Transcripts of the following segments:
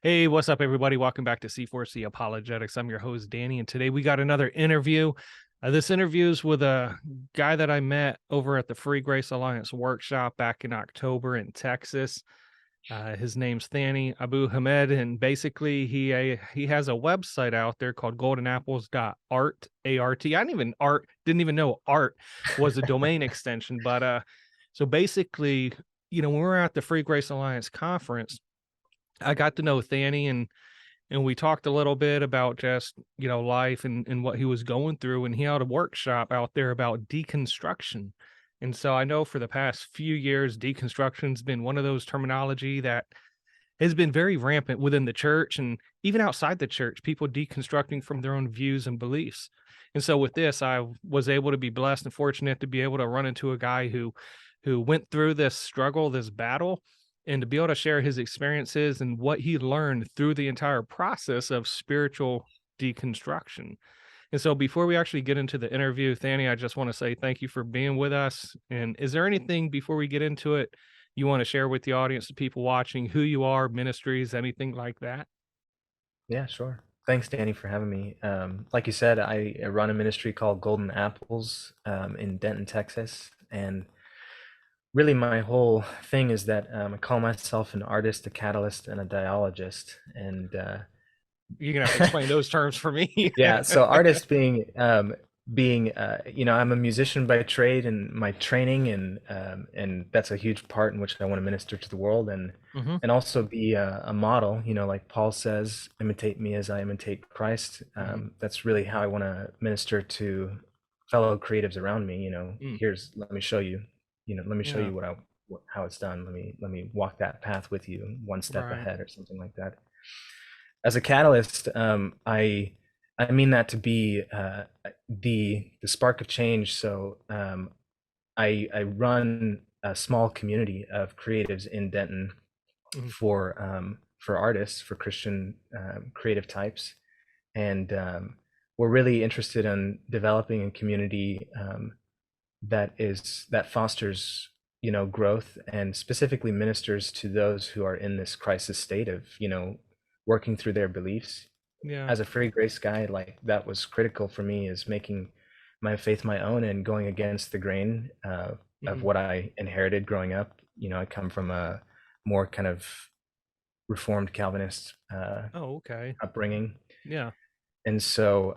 Hey, what's up, everybody? Welcome back to C4C Apologetics. I'm your host, Danny, and today we got another interview. This interview is with a guy that I met over at the Free Grace Alliance workshop back in October in Texas. His name's Thani Abuhamad, and basically he has a website out there called goldenapples.art, A-R-T. Didn't even know art was a domain extension, but so basically, when we were at the Free Grace Alliance conference, I got to know Thani and we talked a little bit about just, life and what he was going through. And he had a workshop out there about deconstruction. And so I know for the past few years, deconstruction's been one of those terminology that has been very rampant within the church and even outside the church, people deconstructing from their own views and beliefs. And so with this, I was able to be blessed and fortunate to be able to run into a guy who went through this struggle, this battle, and to be able to share his experiences and what he learned through the entire process of spiritual deconstruction. And so before we actually get into the interview, Thani, I just want to say thank you for being with us. And is there anything before we get into it you want to share with the audience, the people watching, who you are, ministries, anything like that? Yeah, sure. Thanks, Danny, for having me. Like you said, I run a ministry called Golden Apples in Denton, Texas. And really, my whole thing is that I call myself an artist, a catalyst, and a dialogist. And You're gonna have to explain those terms for me. yeah, so artist being I'm a musician by trade and my training, and that's a huge part in which I want to minister to the world, and Hmm. and also be a model. Like Paul says, imitate me as I imitate Christ. Hmm. That's really how I want to minister to fellow creatives around me. Mm. Let me show you. Let me show Yeah. you how it's done. Let me walk that path with you, one step Right. ahead, or something like that. As a catalyst, I mean that to be the spark of change. So I run a small community of creatives in Denton Mhm. for artists, for Christian creative types, and we're really interested in developing a community that fosters growth, and specifically ministers to those who are in this crisis state of working through their beliefs. Yeah. As a free grace guy, like, that was critical for me, is making my faith my own and going against the grain of Hmm. what I inherited growing up. I come from a more kind of Reformed Calvinist Oh, okay. upbringing, Yeah. and so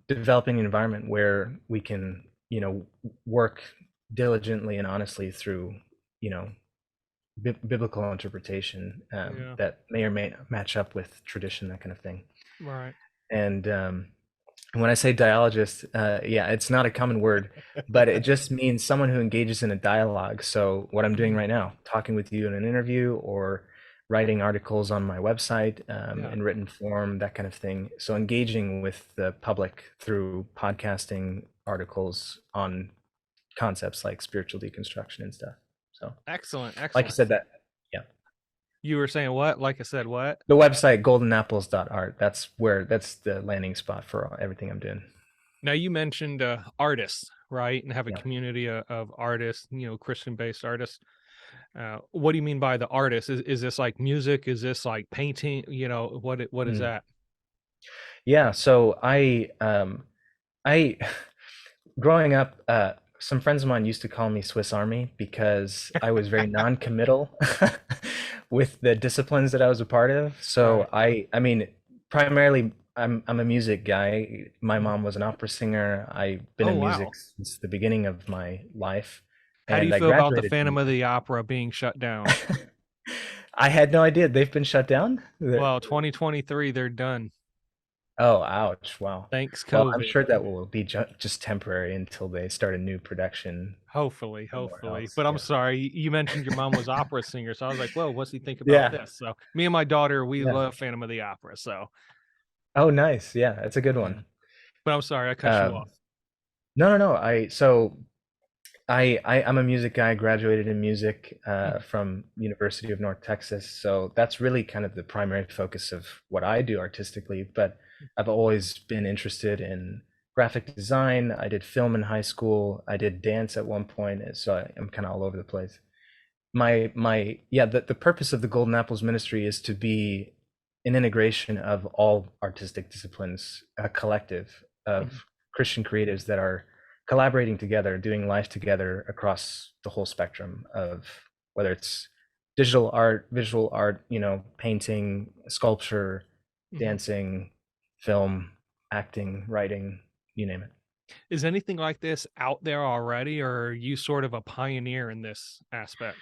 developing an environment where we can work diligently and honestly through you know biblical interpretation Yeah. that may or may not match up with tradition, that kind of thing. Right. And when I say dialogist, yeah, it's not a common word, but it just means someone who engages in a dialogue. So what I'm doing Mhm. right now, talking with you in an interview, or writing articles on my website Yeah. in written form, that kind of thing. So engaging with the public through podcasting, articles on concepts like spiritual deconstruction and stuff. So, Excellent. like you Excellent. said, that, yeah. You were saying what? Like I said, what? The website goldenapples.art, that's the landing spot for everything I'm doing. Now you mentioned artists, right? And have a Yeah. community of artists, Christian-based artists. What do you mean by the artists? Is this like music? Is this like painting? What is Mm. that? Yeah. So I growing up, some friends of mine used to call me Swiss Army because I was very non-committal with the disciplines that I was a part of. Right. So I mean, primarily I'm a music guy. My Mhm. mom was an opera singer. I've been Oh, in wow. music since the beginning of my life, How do you and I feel about the graduated from Phantom of the Opera being shut down? I had no idea they've been shut down. Well, 2023, they're done. Oh, ouch. Wow. Thanks, Well, I'm COVID. sure that will be just temporary until they start a new production Hopefully, somewhere hopefully. else. But I'm Yeah. sorry, you mentioned your mom was opera singer, so I was like, "Well, what's he think about Yeah. this?" So me and my daughter, we Yeah. love Phantom of the Opera. So Oh, nice. Yeah, that's a good yeah. one. But I'm sorry, I cut you Um, off. no, no, no. I'm a music guy, graduated in music Mhm. from University of North Texas. So that's really kind of the primary focus of what I do artistically. But I've always been interested in graphic design. I did film in high school. I did dance at one point, and so I'm kind of all over the place. My yeah, the purpose of the Golden Apples ministry is to be an integration of all artistic disciplines, a collective Mhm. of Christian creatives that are collaborating together, doing life together across the whole spectrum of whether it's digital art, visual art, painting, sculpture, Mhm. dancing, film, acting, writing, you name it. Is anything like this out there already, or are you sort of a pioneer in this aspect?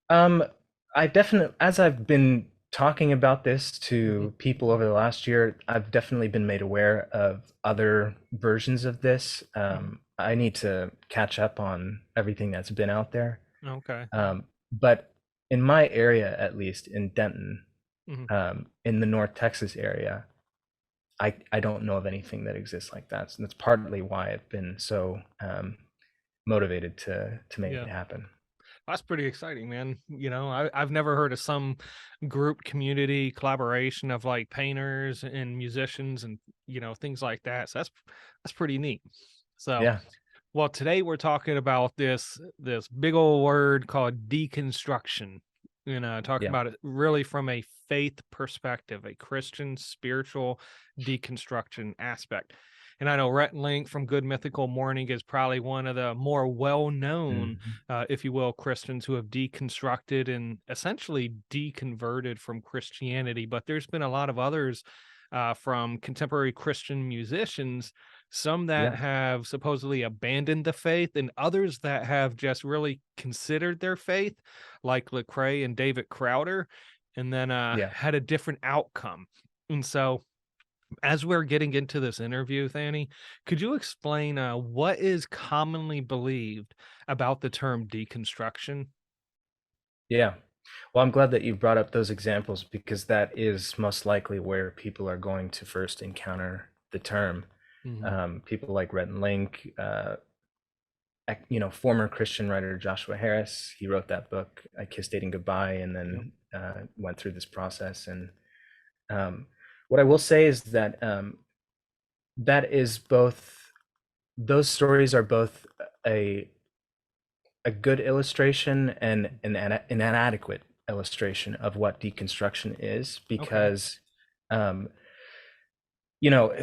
Um, I definitely, as I've been talking about this Mhm. to people over the last year, I've definitely been made aware of other versions of this. Mhm. I need to catch up on everything that's been out there. Okay. But in my area, at least in Denton, Mhm. in the North Texas area, I don't know of anything that exists like that. So that's partly why I've been so motivated to make it Yeah. happen. That's pretty exciting, man. I've never heard of some group community collaboration of like painters and musicians and things like that. So that's pretty neat. So, Yeah, well, today we're talking about this big old word called deconstruction. Talking yeah. about it really from a faith perspective, a Christian spiritual deconstruction aspect. And I know Rhett and Link from Good Mythical Morning is probably one of the more well-known, Mhm. if you will, Christians who have deconstructed and essentially deconverted from Christianity. But there's been a lot of others from contemporary Christian musicians, some that Yeah, have supposedly abandoned the faith, and others that have just really considered their faith, like Lecrae and David Crowder, and then yeah. had a different outcome. And so, as we're getting into this interview, Thani, could you explain what is commonly believed about the term deconstruction? Yeah. Well, I'm glad that you brought up those examples because that is most likely where people are going to first encounter the term. Hmm. People like Rhett and Link, former Christian writer Joshua Harris. He wrote that book, I Kissed Dating Goodbye, and Yep. then went through this process. And um, what I will say is that that is both, those stories are both a a good illustration and an inadequate illustration of what deconstruction is Okay. because um,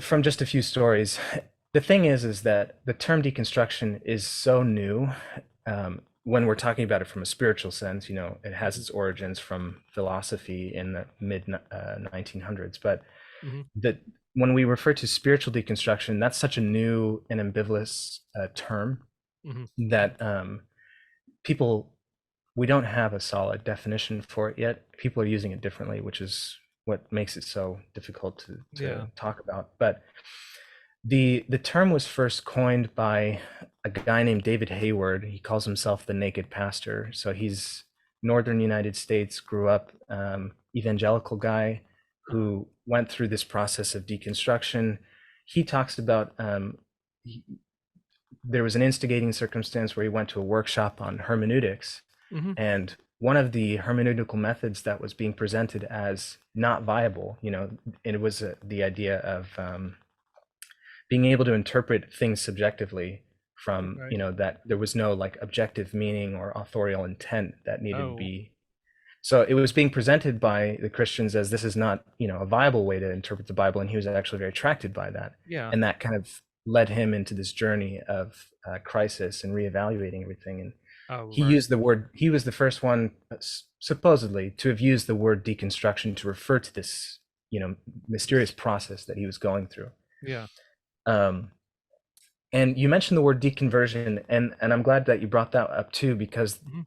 from just a few stories, the thing is that the term deconstruction is so new. When we're talking about it from a spiritual sense, it has Hmm. its origins from philosophy in the mid 1900s, but Hmm. that when we refer to spiritual deconstruction, that's such a new and ambivalent term Hmm. that people, we don't have a solid definition for it yet. People are using it differently, which is what makes it so difficult to Yeah. talk about. But the term was first coined by a guy named David Hayward. He calls himself the Naked Pastor. So he's Northern United States, grew up, evangelical guy Uh-huh. who went through this process of deconstruction. He talks about there was an instigating circumstance where he went to a workshop on hermeneutics, Hmm. and one of the hermeneutical methods that was being presented as not viable, it was the idea of being able to interpret things subjectively from, Okay. that there was no like objective meaning or authorial intent that needed to Oh, be. So it was being presented by the Christians as this is not, a viable way to interpret the Bible, and he was actually very attracted by that, yeah. and that kind of led him into this journey of crisis and reevaluating everything. And Oh, he right. used the word. He was the first one, supposedly, to have used the word deconstruction to refer to this, mysterious process that he was going through. Yeah. Um, and you mentioned the word deconversion, and I'm glad that you brought that up too, because Hmm.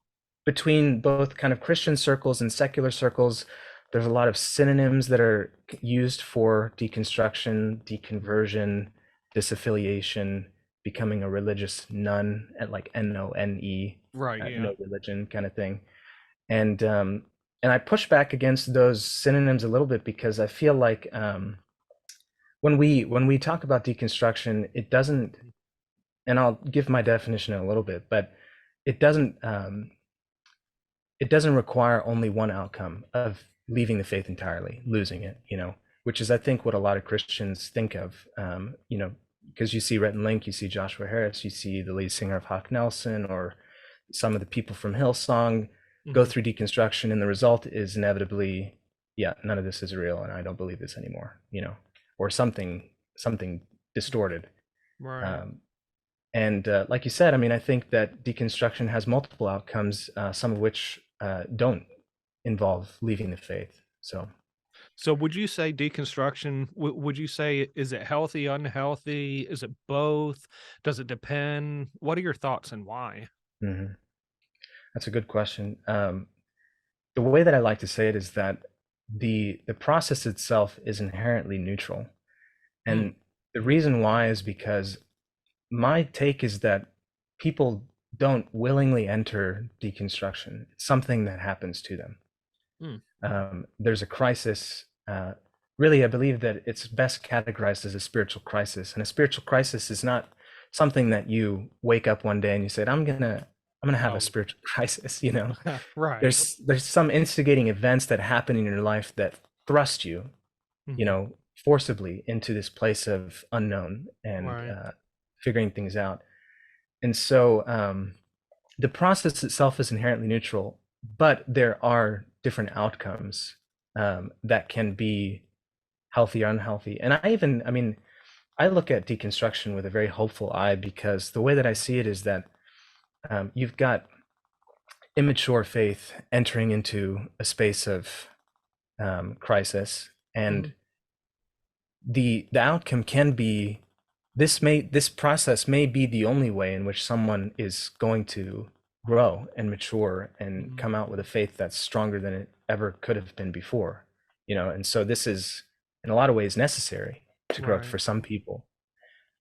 between both kind of Christian circles and secular circles, there's a lot of synonyms that are used for deconstruction, deconversion, disaffiliation, becoming a religious nun, at like NONE, Right. Yeah. no religion kind of thing. And I push back against those synonyms a little bit because I feel like when we talk about deconstruction, it doesn't, and I'll give my definition in a little bit, but it doesn't it doesn't require only one outcome of leaving the faith entirely, losing it, which is, I think, what a lot of Christians think of, because you see Rhett and Link, you see Joshua Harris, you see the lead singer of Hawk Nelson, or some of the people from Hillsong go Hmm. through deconstruction, and the result is inevitably yeah, none of this is real, and I don't believe this anymore, or something distorted. Right. Um, and like you said, I mean, I think that deconstruction has multiple outcomes, some of which don't involve leaving the faith. So, So would you say deconstruction, would you say, is it healthy, unhealthy? Is it both? Does it depend? What are your thoughts and why? mhm, that's a good question. The way that I like to say it is that the process itself is inherently neutral, Mm, and the reason why is because my take is that people don't willingly enter deconstruction. It's something that happens to them. mm, There's a crisis. Really, I believe that it's best categorized as a spiritual crisis, and a spiritual crisis is not something that you wake up one day and you said, I'm gonna have a oh, spiritual crisis." right. There's some instigating events that happen in your life that thrust you, Mhm, forcibly into this place of unknown and right. figuring things out. And so the process itself is inherently neutral, but there are different outcomes that can be healthy or unhealthy. And I mean, I look at deconstruction with a very hopeful eye, because the way that I see it is that you've got immature faith entering into a space of crisis, Mhm, and the outcome can be, this process may be the only way in which someone is going to grow and mature and mhm, come out with a faith that's stronger than it ever could have been before. And so this is in a lot of ways necessary to growth right. for some people.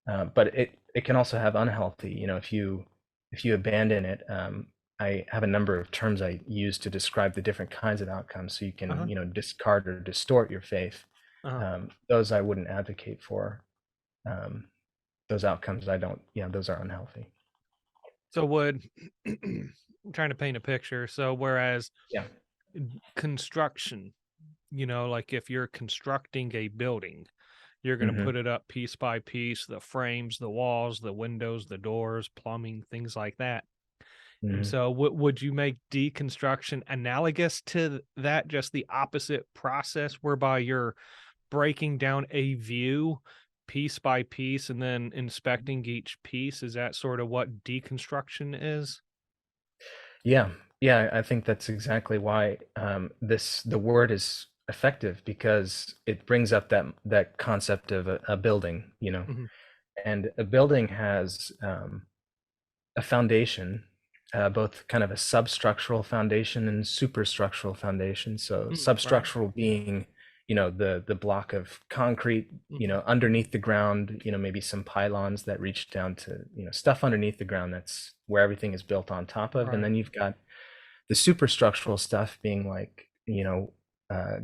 But it can also have unhealthy, if you abandon it. I have a number of terms I use to describe the different kinds of outcomes, so you can, Uh-huh, discard or distort your faith. uh-huh. Those I wouldn't advocate for. um, those outcomes, I don't, those are unhealthy. So would I'm trying to paint a picture. So whereas Yeah. construction, like if you're constructing a building, you're going to Hmm. put it up piece by piece, the frames, the walls, the windows, the doors, plumbing, things like that. And Hmm. so would you make deconstruction analogous to that, just the opposite process whereby you're breaking down a view piece by piece and then inspecting each piece? Is that sort of what deconstruction is? Yeah, yeah, I think that's exactly why the word is effective, because it brings up that concept of a building, Mhm. and a building has a foundation, both kind of a substructural foundation and superstructural foundation. So Mm, right. substructural being, the block of concrete, Mhm. underneath the ground, maybe some pylons that reach down to, stuff underneath the ground. That's where everything is built on top of. And Right. then you've got the superstructural stuff being like,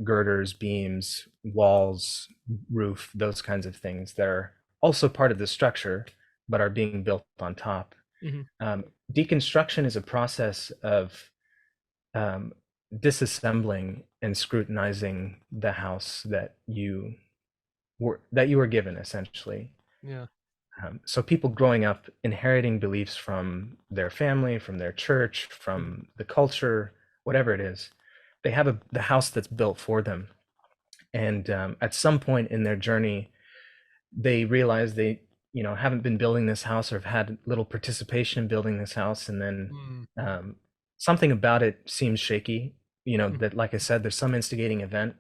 girders, beams, walls, roof, those kinds of things that are also part of the structure, but are being built on top. Mhm. Deconstruction is a process of um, disassembling and scrutinizing the house that you were given, essentially. Yeah. So people growing up inheriting beliefs from their family, from their church, Mhm. from the culture, whatever it is, they have the house that's built for them. And at some point in their journey, they realize they, haven't been building this house, or have had little participation in building this house, and then Mm, um, something about it seems shaky. mhm. That, like I said, there's some instigating event.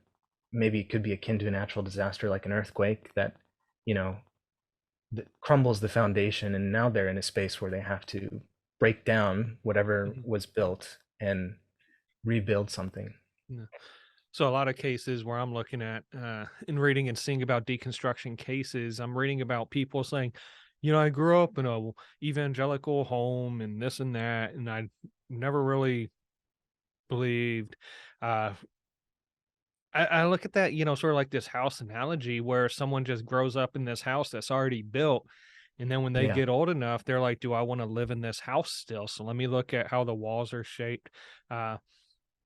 Maybe it could be akin to a natural disaster, like an earthquake, that you know that crumbles the foundation, and now they're in a space where they have to break down whatever Mhm. was built and rebuild something. Yeah. So a lot of cases where I'm looking at in reading and seeing about deconstruction cases, I'm reading about people saying, I grew up in a evangelical home and this and that, and I never really believed. Uh, I look at that, sort of like this house analogy where someone just grows up in this house that's already built. And then when they Yeah. get old enough, they're like, do I want to live in this house still? So let me look at how the walls are shaped. Uh,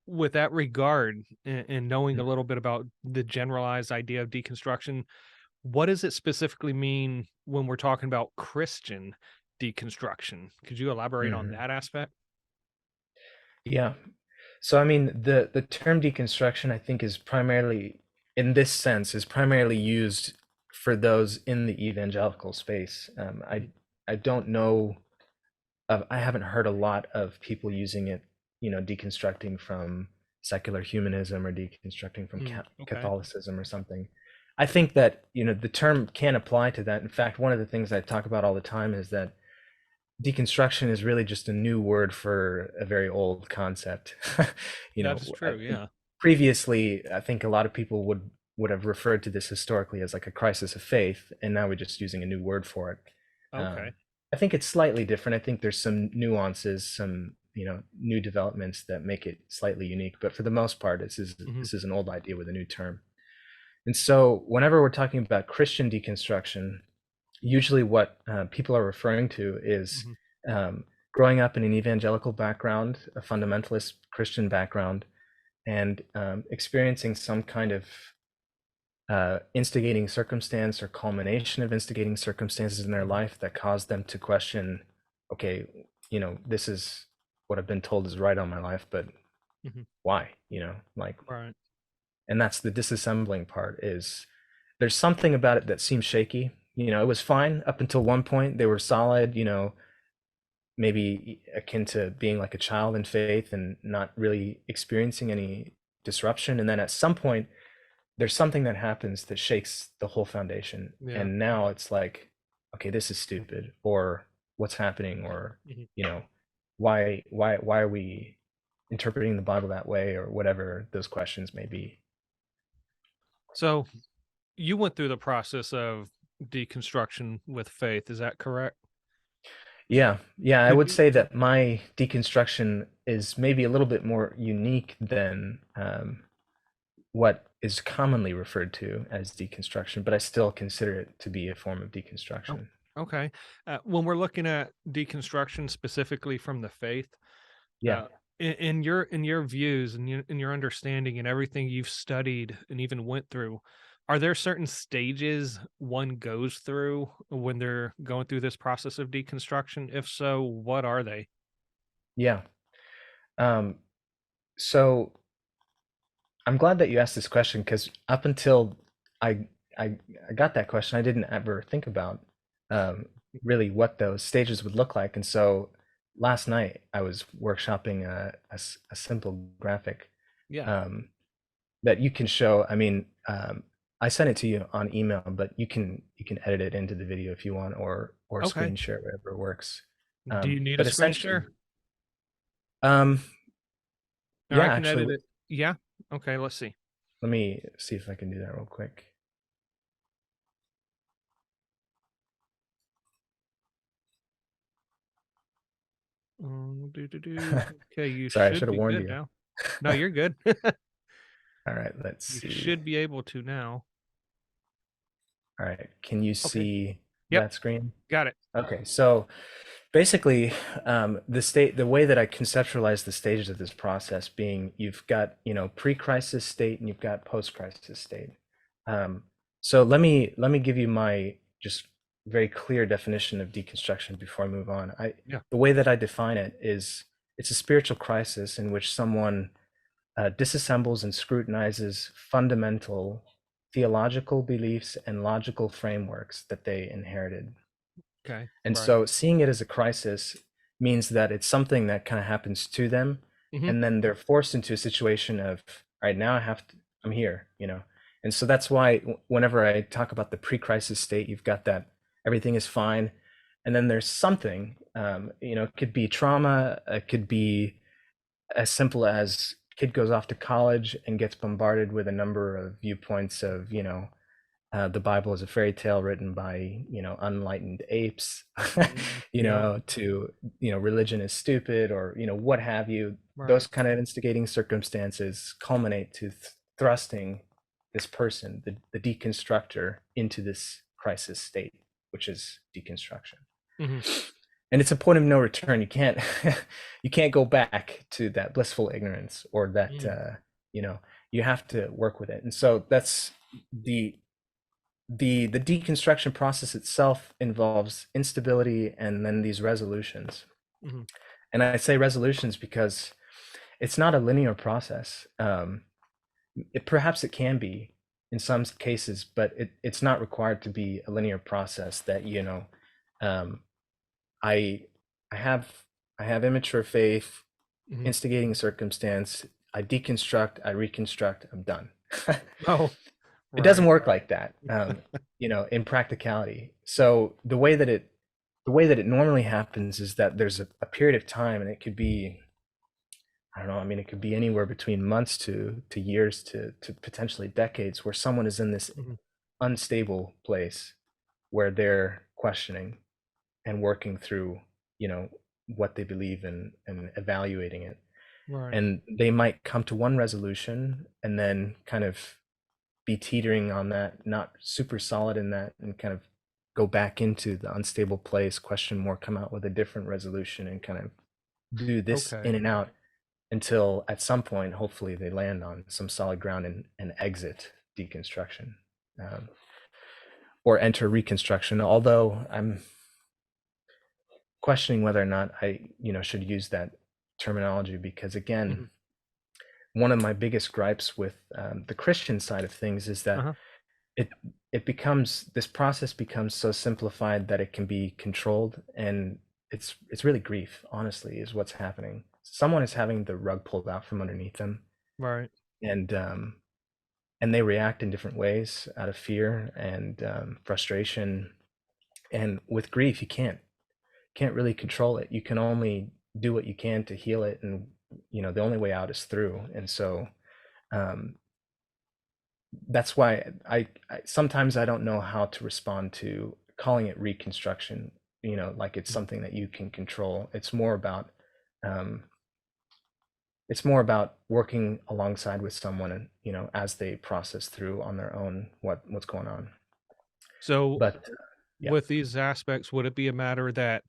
with that regard, and knowing a little bit about the generalized idea of deconstruction, what does it specifically mean when we're talking about Christian deconstruction? Could you elaborate on Hmm. that aspect? Yeah. So I mean, the term deconstruction, I think, is primarily, in this sense, is primarily used for those in the evangelical space. I don't know of, I haven't heard a lot of people using it, deconstructing from secular humanism or deconstructing from Okay. Catholicism or something. I think that, the term can apply to that. In fact, one of the things I talk about all the time is that deconstruction is really just a new word for a very old concept. That is true. Yeah. Previously, I think a lot of people would have referred to this historically as like a crisis of faith, and now we're just using a new word for it. Okay. I think it's slightly different. I think there's some nuances, some new developments that make it slightly unique, but for the most part, this is Hmm. this is an old idea with a new term. And so, whenever we're talking about Christian deconstruction, usually what people are referring to is Hmm. um, growing up in an evangelical background, a fundamentalist Christian background, and experiencing some kind of instigating circumstance or culmination of instigating circumstances in their Hmm. life that caused them to question, okay, this is what I've been told is right on my life, but Hmm. why? Like, Right. and that's the disassembling part. Is there's something about it that seems shaky. It was fine up until one point. They were solid, maybe akin to being like a child in faith and not really experiencing any disruption. And then at some point, there's something that happens that shakes the whole foundation. Yeah. And now it's like, okay, this is stupid, or what's happening, or, Hmm. why are we interpreting the Bible that way, or whatever those questions may be. So you went through the process of deconstruction with faith. Is that correct? Yeah, I Did would you? say that my deconstruction is maybe a little bit more unique than what is commonly referred to as deconstruction, but I still consider it to be a form of Oh, deconstruction. okay. When we're looking at deconstruction specifically from the faith, Yeah. uh, in your views and in your understanding and everything you've studied and even went through, are there certain stages one goes through when they're going through this process of deconstruction? If so, what are they? Yeah. Um, so I'm glad that you asked this question, because up until I, I got that question, I didn't ever think about um, really what those stages would look like. And so last night I was workshopping a simple graphic Yeah. um, that you can show. I mean, I sent it to you on email, but you can edit it into the video if you want, or Okay. screen share, whatever works. Do you need a But screen essentially, share? um, Or I yeah, can actually, edit it. Yeah. Okay. Let's see. let me see if I can do that real quick. Do. Okay, you Sorry, I should should have be warned good you. now. No, you're good. All right, let's You see. should be able to now. All right, can you Okay. see Yep. that screen? Got it. Okay, so basically, the way that I conceptualize the stages of this process being, you've got, pre-crisis state and you've got post-crisis state. Um, so let me give you my just very clear definition of deconstruction before I move on. Yeah. The way that I define it is, it's a spiritual crisis in which someone disassembles and scrutinizes fundamental theological beliefs and logical frameworks that they inherited. Okay. And Right. so seeing it as a crisis means that it's something that kind of happens to them. Hmm. And then they're forced into a situation of, all right, now I'm here. And so that's why whenever I talk about the pre-crisis state, you've got that everything is fine. And then there's something, it could be trauma, it could be as simple as kid goes off to college and gets bombarded with a number of viewpoints of, the Bible is a fairy tale written by, unenlightened apes, Yeah. to, religion is stupid, or, what have you. Right. Those kind of instigating circumstances culminate to thrusting this person, the deconstructor, into this crisis state, which is deconstruction. Hmm. And it's a point of no return. You can't you can't go back to that blissful ignorance, or that Mm. you know you have to work with it. And so that's the the deconstruction process itself involves instability and then these resolutions. Hmm. And I say resolutions because it's not a linear process. Perhaps it can be in some cases, but it's not required to be a linear process that, um, I I have I have immature faith, Mhm. instigating circumstance, I deconstruct, I reconstruct, I'm done. Oh, It doesn't right. work like that, in practicality. So the way that it normally happens is that there's a period of time, and it could be, I don't know, I mean, it could be anywhere between months to years to potentially decades, where someone is in this Mhm. unstable place where they're questioning and working through, what they believe in and evaluating it. Right. And they might come to one resolution and then kind of be teetering on that, not super solid in that, and kind of go back into the unstable place, question more, come out with a different resolution, and kind of do this in Okay. and out until at some point, hopefully, they land on some solid ground and exit deconstruction, um, or enter reconstruction. Although I'm questioning whether or not I, should use that terminology, because again, Mhm. one of my biggest gripes with the Christian side of things is that Uh-huh. it this process becomes so simplified that it can be controlled, and it's really grief, honestly, is what's happening. Someone is having the rug pulled out from underneath them, Right. and and they react in different ways out of fear and frustration. And with grief, you can't really control it. You can only do what you can to heal it, and the only way out is through. And so um, that's why I sometimes I don't know how to respond to calling it reconstruction, like it's Mhm. something that you can control. Um, it's more about working alongside with someone, and as they process through on their own what's going on. So But yeah. with these aspects, would it be a matter that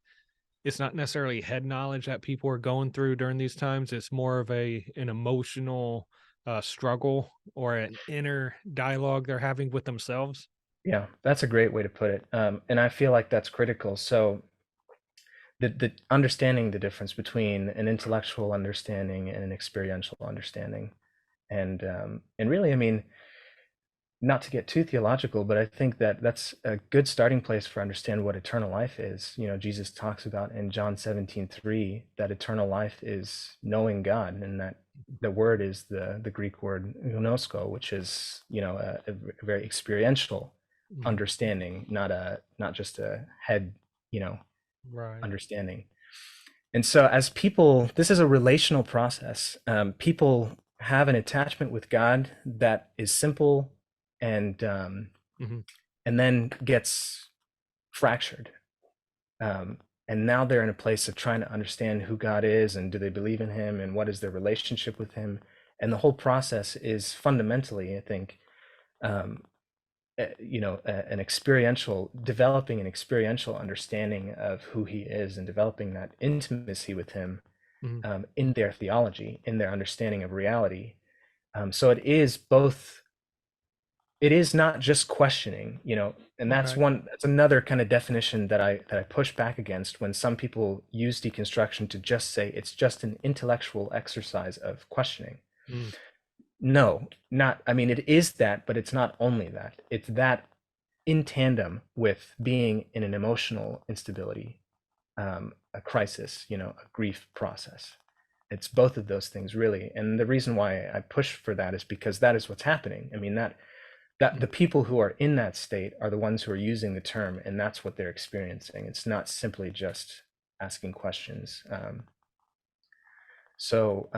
it's not necessarily head knowledge that people are going through during these times? It's more of an emotional struggle or an inner dialogue they're having with themselves. Yeah, that's a great way to put it. And I feel like that's critical. So the understanding the difference between an intellectual understanding and an experiential understanding, and really, I mean, not to get too theological, but I think that that's a good starting place for understand what eternal life is. Jesus talks about in John 17:3 that eternal life is knowing God, and that the word is the Greek word gnosko, which is a very experiential Mhm. understanding, not just a head Right. understanding. And so, as people, this is a relational process. People have an attachment with God that is simple, and Mhm. and then gets fractured. Um, and now they're in a place of trying to understand who God is, and do they believe in Him, and what is their relationship with Him. And the whole process is fundamentally, I think, um, an experiential, developing an experiential understanding of who He is, and developing that intimacy with Him, Mhm. in their theology, in their understanding of reality. So it is both. It is not just questioning, and Okay. that's another kind of definition that I push back against, when some people use deconstruction to just say it's just an intellectual exercise of questioning. Mm. No, not. I mean, it is that, but it's not only that. It's that in tandem with being in an emotional instability, a crisis, a grief process. It's both of those things, really. And the reason why I push for that is because that is what's happening. I mean, that the Mhm. people who are in that state are the ones who are using the term, and that's what they're experiencing. It's not simply just asking questions. So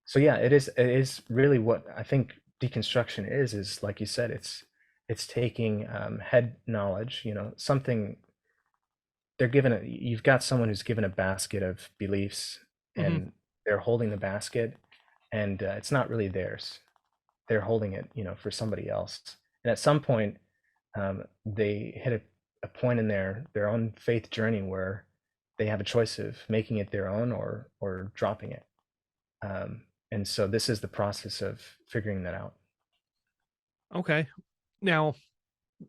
so yeah, it is really what I think deconstruction is like you said, it's taking head knowledge, something you've got someone who's given a basket of beliefs, Mhm. and they're holding the basket, and it's not really theirs. They're holding it, for somebody else. And at some point, they hit a point in their own faith journey where they have a choice of making it their own, or dropping it. And so this is the process of figuring that out. Okay. Now,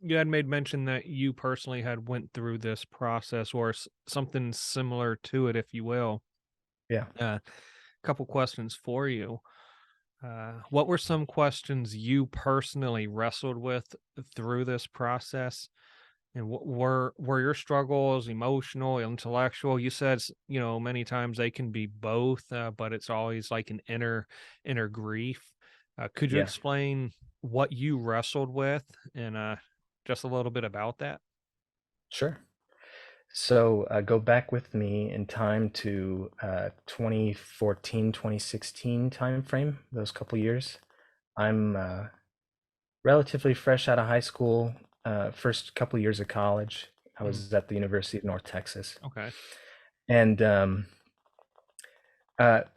you had made mention that you personally had went through this process or something similar to it, if you will. Yeah. Uh, couple questions for you. What were some questions you personally wrestled with through this process? And what were your struggles emotional, intellectual? You said, many times they can be both, but it's always like an inner grief. Could you Yeah, explain what you wrestled with and just a little bit about that? sure. So go back with me in time to 2014, 2016 time frame, those couple years. I'm relatively fresh out of high school, first couple years of college. I Mm, was at the University of North Texas. okay. And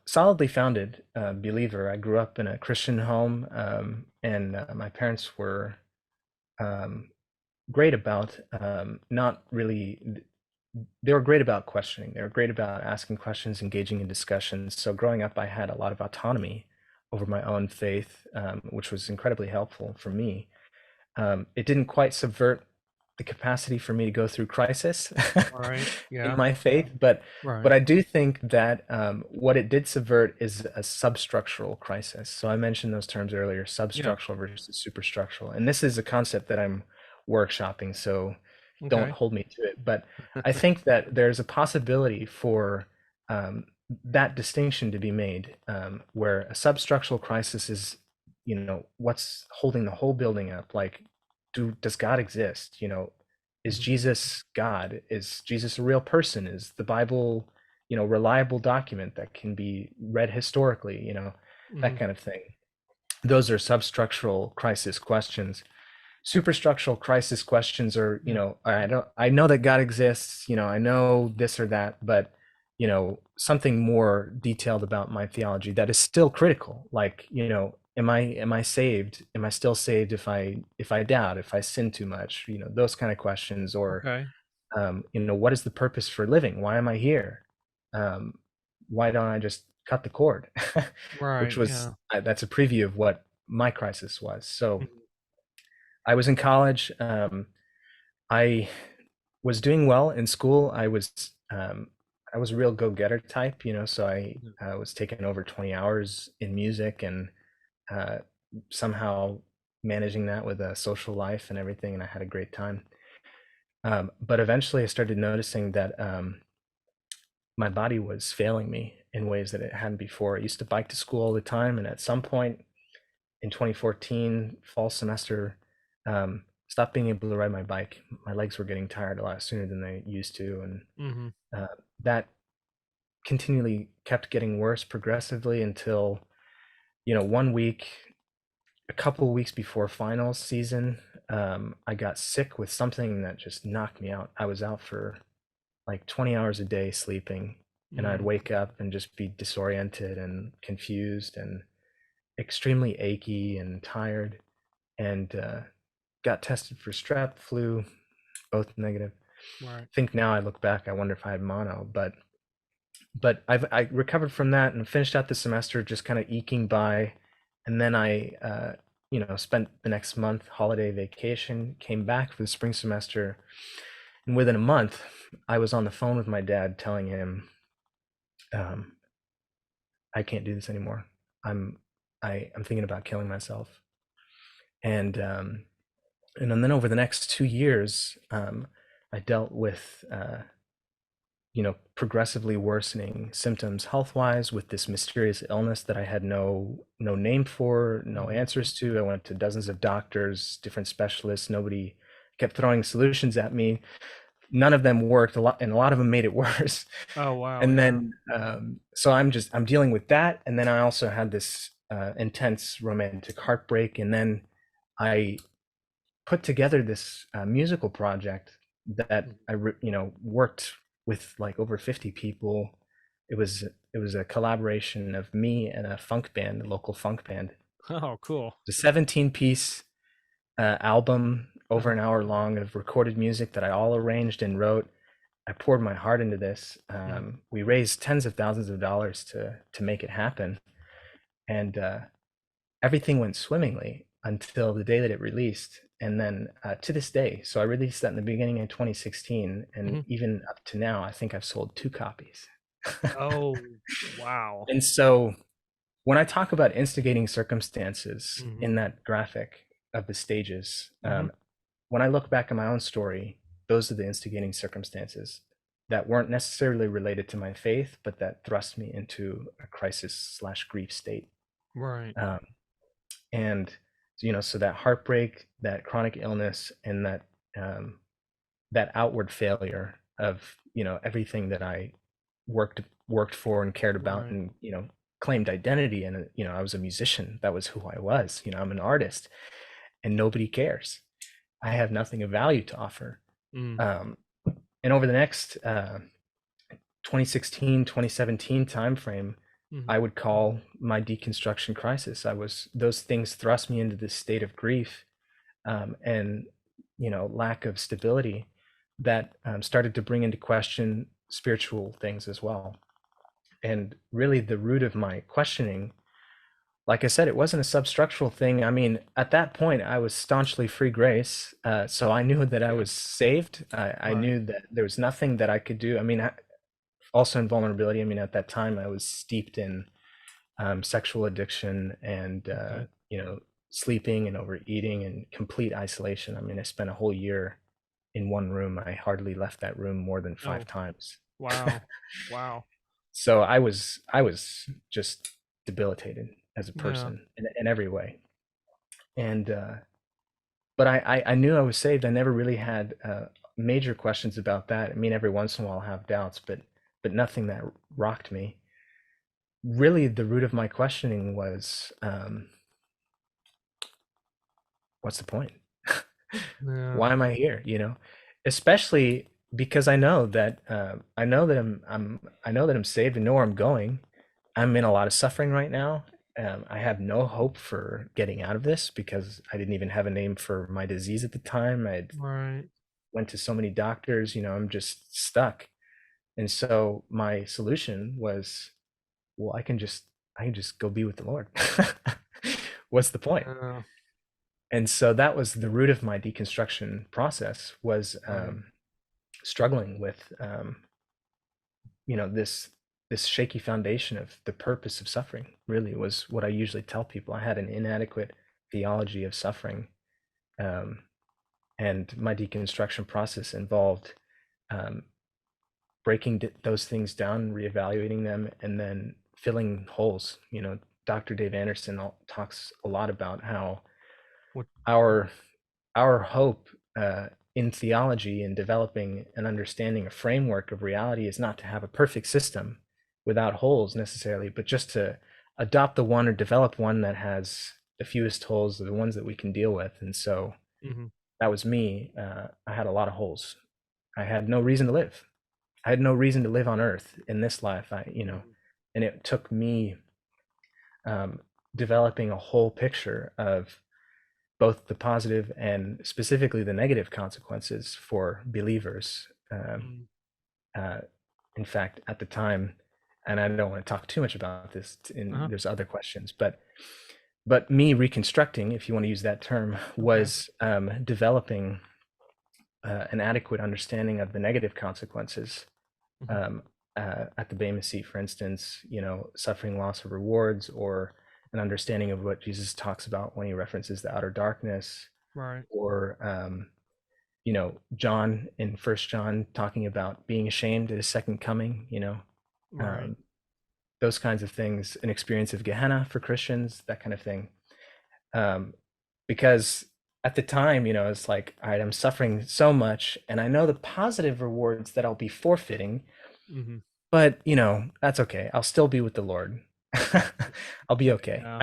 solidly founded believer. I grew up in a Christian home, and my parents were um, great about not really they were great about questioning. They were great about asking questions, engaging in discussions. So growing up, I had a lot of autonomy over my own faith, which was incredibly helpful for me. It didn't quite subvert the capacity for me to go through crisis Right. in Yeah. my faith, but Right. I do think that what it did subvert is a substructural crisis. So I mentioned those terms earlier: Yeah. substructural versus superstructural, and this is a concept that I'm workshopping. So don't Okay. hold me to it, but I think that there's a possibility for um, that distinction to be made, where a substructural crisis is, what's holding the whole building up. Like, does God exist? Is Mhm. Jesus God? Is Jesus a real person? Is the Bible, reliable document that can be read historically? That Mhm. kind of thing. Those are substructural crisis questions. Superstructural crisis questions are, Yeah. I know that God exists, I know this or that, but something more detailed about my theology that is still critical. Like, am I saved? Am I still saved if I doubt, if I sin too much? Those kind of questions. Or Okay. what is the purpose for living? Why am I here? Um, why don't I just cut the cord? Which Right. was Yeah. that's a preview of what my crisis was. So Mhm. I was in college. I was doing well in school. I was a real go-getter type, so I Yeah. was taking over 20 hours in music, and uh, somehow managing that with a social life and everything, and I had a great time. But eventually I started noticing that my body was failing me in ways that it hadn't before. I used to bike to school all the time, and at some point in 2014 fall semester, stopped being able to ride my bike. My legs were getting tired a lot sooner than they used to, and Mhm. that continually kept getting worse progressively until, one week, a couple of weeks before finals season, I got sick with something that just knocked me out. I was out for like 20 hours a day sleeping, and I'd Mm. wake up and just be disoriented and confused and extremely achy and tired, and got tested for strep, flu, both negative. Right. I think now I look back, I wonder if I had mono, but I recovered from that and finished out the semester just kind of eking by, and then I spent the next month holiday vacation, came back for the spring semester, and within a month I was on the phone with my dad telling him, um, I can't do this anymore. I'm I'm thinking about killing myself. And then over the next 2 years, I dealt with progressively worsening symptoms health-wise with this mysterious illness that I had no name for, no Mhm. answers to. I went to dozens of doctors, different specialists. Nobody kept throwing solutions at me. None of them worked a lot, and a lot of them made it worse. Oh, wow. And Yeah. then so I'm dealing with that, and then I also had this intense romantic heartbreak, and then I put together this musical project that Mhm. worked with like over 50 people. It was a collaboration of me and a funk band, a local funk band. Oh, cool. The 17-piece album, over Uh-huh. an hour long, of recorded music that I all arranged and wrote. I poured my heart into this. Mhm. We raised tens of thousands of dollars to make it happen, and everything went swimmingly until the day that it released. And then to this day, so I released that in the beginning of 2016, and Mhm. even up to now, I think I've sold 2 copies. Oh, wow. And so when I talk about instigating circumstances Hmm. in that graphic of the stages, Hmm. when I look back at my own story, those are the instigating circumstances that weren't necessarily related to my faith, but that thrust me into a crisis slash grief state. Right. Um, and so that heartbreak, that chronic illness, and um, that outward failure of everything that I worked for and cared about, Right. and claimed identity. And I was a musician. That was who I was. I'm an artist, and nobody cares. I have nothing of value to offer. Mm. um, and over the next 2016 2017 timeframe, Hmm. I would call my deconstruction crisis. Those things thrust me into this state of grief, and lack of stability that started to bring into question spiritual things as well. And really, the root of my questioning, like I said, it wasn't a substructural thing. I mean, at that point, I was staunchly free grace, so I knew that I Yeah. was saved. I Right. knew that there was nothing that I could do. I mean, also in vulnerability. I mean, at that time, I was steeped in sexual addiction and Okay. sleeping and overeating and complete isolation. I mean, I spent a whole year in one room. I hardly left that room more than five Oh, times. wow. Wow. So I was just debilitated as a Yeah. person in every way. And but I knew I was saved. I never really had major questions about that. I mean, every once in a while I'll have doubts, but nothing that rocked me. Really, the root of my questioning was, what's the point? Yeah. Why am I here? Especially because I know that I'm saved and know where I'm going. I'm in a lot of suffering right now. I have no hope for getting out of this because I didn't even have a name for my disease at the time. I Right. went to so many doctors. I'm just stuck. And so my solution was, well, I can just go be with the Lord. What's the point? Yeah. And so that was the root of my deconstruction process, was Right. struggling with this shaky foundation of the purpose of suffering. Really was what I usually tell people. I had an inadequate theology of suffering, um, and my deconstruction process involved um, breaking those things down, reevaluating them, and then filling holes. Dr. Dave Anderson talks a lot about how What? our our hope in theology and developing an understanding, a framework of reality, is not to have a perfect system without holes necessarily, but just to adopt the one or develop one that has the fewest holes, the ones that we can deal with. And so Hmm. that was me. I had a lot of holes. I had no reason to live. I had no reason to live on earth in this life. And it took me um, developing a whole picture of both the positive and specifically the negative consequences for believers. Mm. Uh, in fact, at the time, and I don't want to talk too much about this, and Uh-huh. there's other questions, but me reconstructing, if you want to use that term, Okay. was developing an adequate understanding of the negative consequences. Hmm. Um, at the Bema seat, for instance, suffering loss of rewards, or an understanding of what Jesus talks about when he references the outer darkness, Right. or John in First John talking about being ashamed at his second coming. Right. Um, those kinds of things, an experience of Gehenna for Christians, that kind of thing. Um, because at the time, it's like, all right, I'm suffering so much, and I know the positive rewards that I'll be forfeiting, Hmm. but that's okay. I'll still be with the Lord. I'll be okay. Yeah.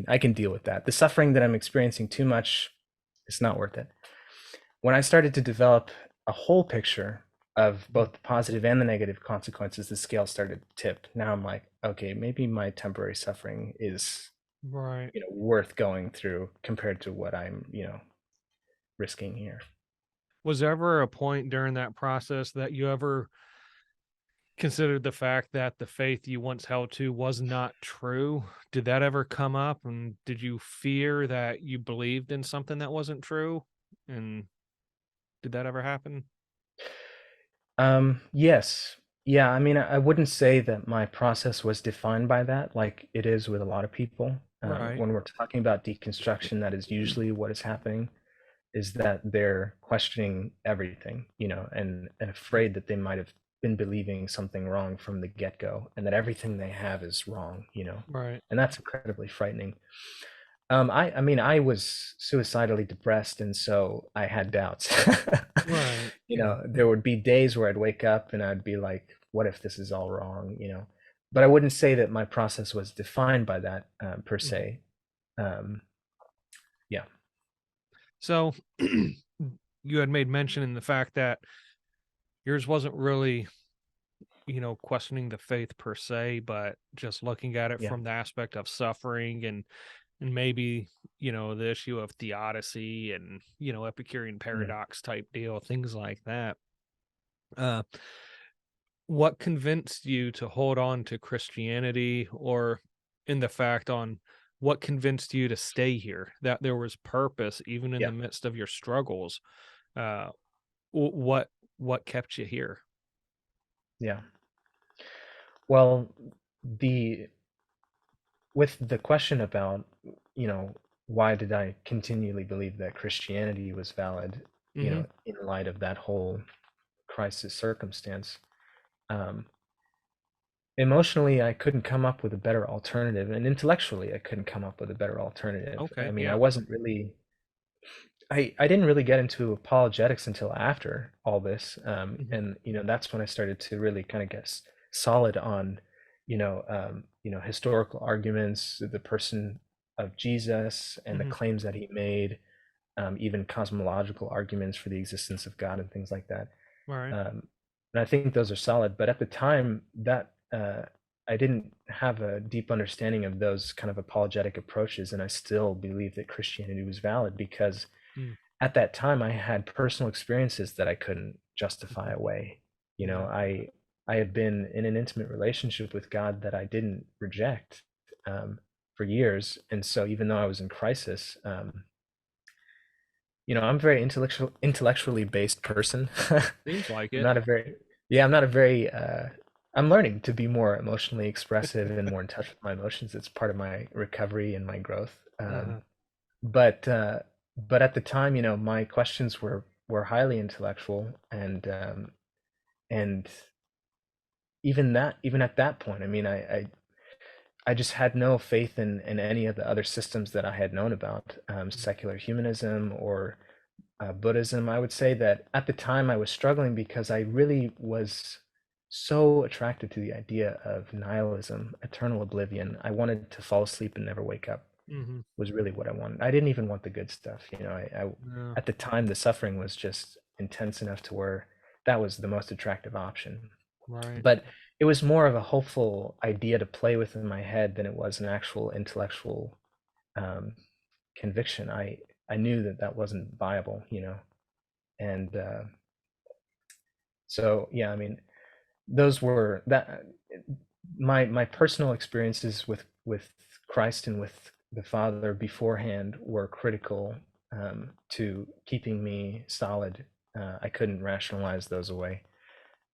I can deal with that. The suffering that I'm experiencing too much, it's not worth it. When I started to develop a whole picture of Mhm. both the positive and the negative consequences, the scale started to tip. Now I'm like, okay, maybe my temporary suffering is, Right. worth going through compared to what I'm, risking here. Was there ever a point during that process that you ever considered the fact that the faith you once held to was not true? Did that ever come up? And did you fear that you believed in something that wasn't true? And did that ever happen? Yes. Yeah, I mean, I wouldn't say that my process was defined by that, like it is with a lot of people. Right. When we're talking about deconstruction, that is usually what is happening, is that they're questioning everything, and afraid that they might have been believing something wrong from the get-go, and that everything they have is wrong. Right. And that's incredibly frightening. I mean, I was suicidally depressed, and so I had doubts. Right. There would be days where I'd wake up and I'd be like, what if this is all wrong? But I wouldn't say that my process was defined by that per Mhm. se. Um, yeah, So you had made mention in the fact that yours wasn't really, questioning the faith per se, but just looking at it yeah, from the aspect of suffering and maybe, the issue of theodicy and, Epicurean yeah, paradox type deal, things like that. Uh, what convinced you to hold on to Christianity, or in the fact on what convinced you to stay here, that there was purpose even in yeah, the midst of your struggles? Uh, what kept you here? yeah. Well, the with the question about, you know, why did I continually believe that Christianity was valid, Hmm. in light of that whole crisis circumstance, um, emotionally, I couldn't come up with a better alternative, and intellectually, I couldn't come up with a better alternative. I Okay. mean, I Yeah. wasn't really, I didn't really get into apologetics until after all this, Hmm. and that's when I started to really kind of get solid on, historical arguments, the person of Jesus, and the Hmm. claims that he made, even cosmological arguments for the existence of God and things like that. All right. And I think those are solid. But at the time, that I didn't have a deep understanding of those kind of apologetic approaches, and I still believed that Christianity was valid because Mm. at that time I had personal experiences that I couldn't justify Mhm. away. You know, Yeah. I had been in an intimate relationship with God that I didn't reject for years, and so even though I was in crisis, I'm a very intellectually based person. Seems like I'm it. not a very yeah, I'm not a very I'm learning to be more emotionally expressive and more in touch with my emotions. It's part of my recovery and my growth. Uh-huh. But but at the time, my questions were highly intellectual, and even at that point, I mean, I just had no faith in any of the other systems that I had known about, Mm. secular humanism or Buddhism. I would say that at the time I was struggling because I really was so attracted to the idea of nihilism, eternal oblivion. I wanted to fall asleep and never wake up, Mhm. was really what I wanted. I didn't even want the good stuff. Yeah. At the time, the suffering was just intense enough to where that was the most attractive option. Right. But it was more of a hopeful idea to play with in my head than it was an actual intellectual um, conviction. I knew that that wasn't viable. And so yeah, I mean, those were that my personal experiences with Christ and with the Father beforehand were critical to keeping me solid. I couldn't rationalize those away,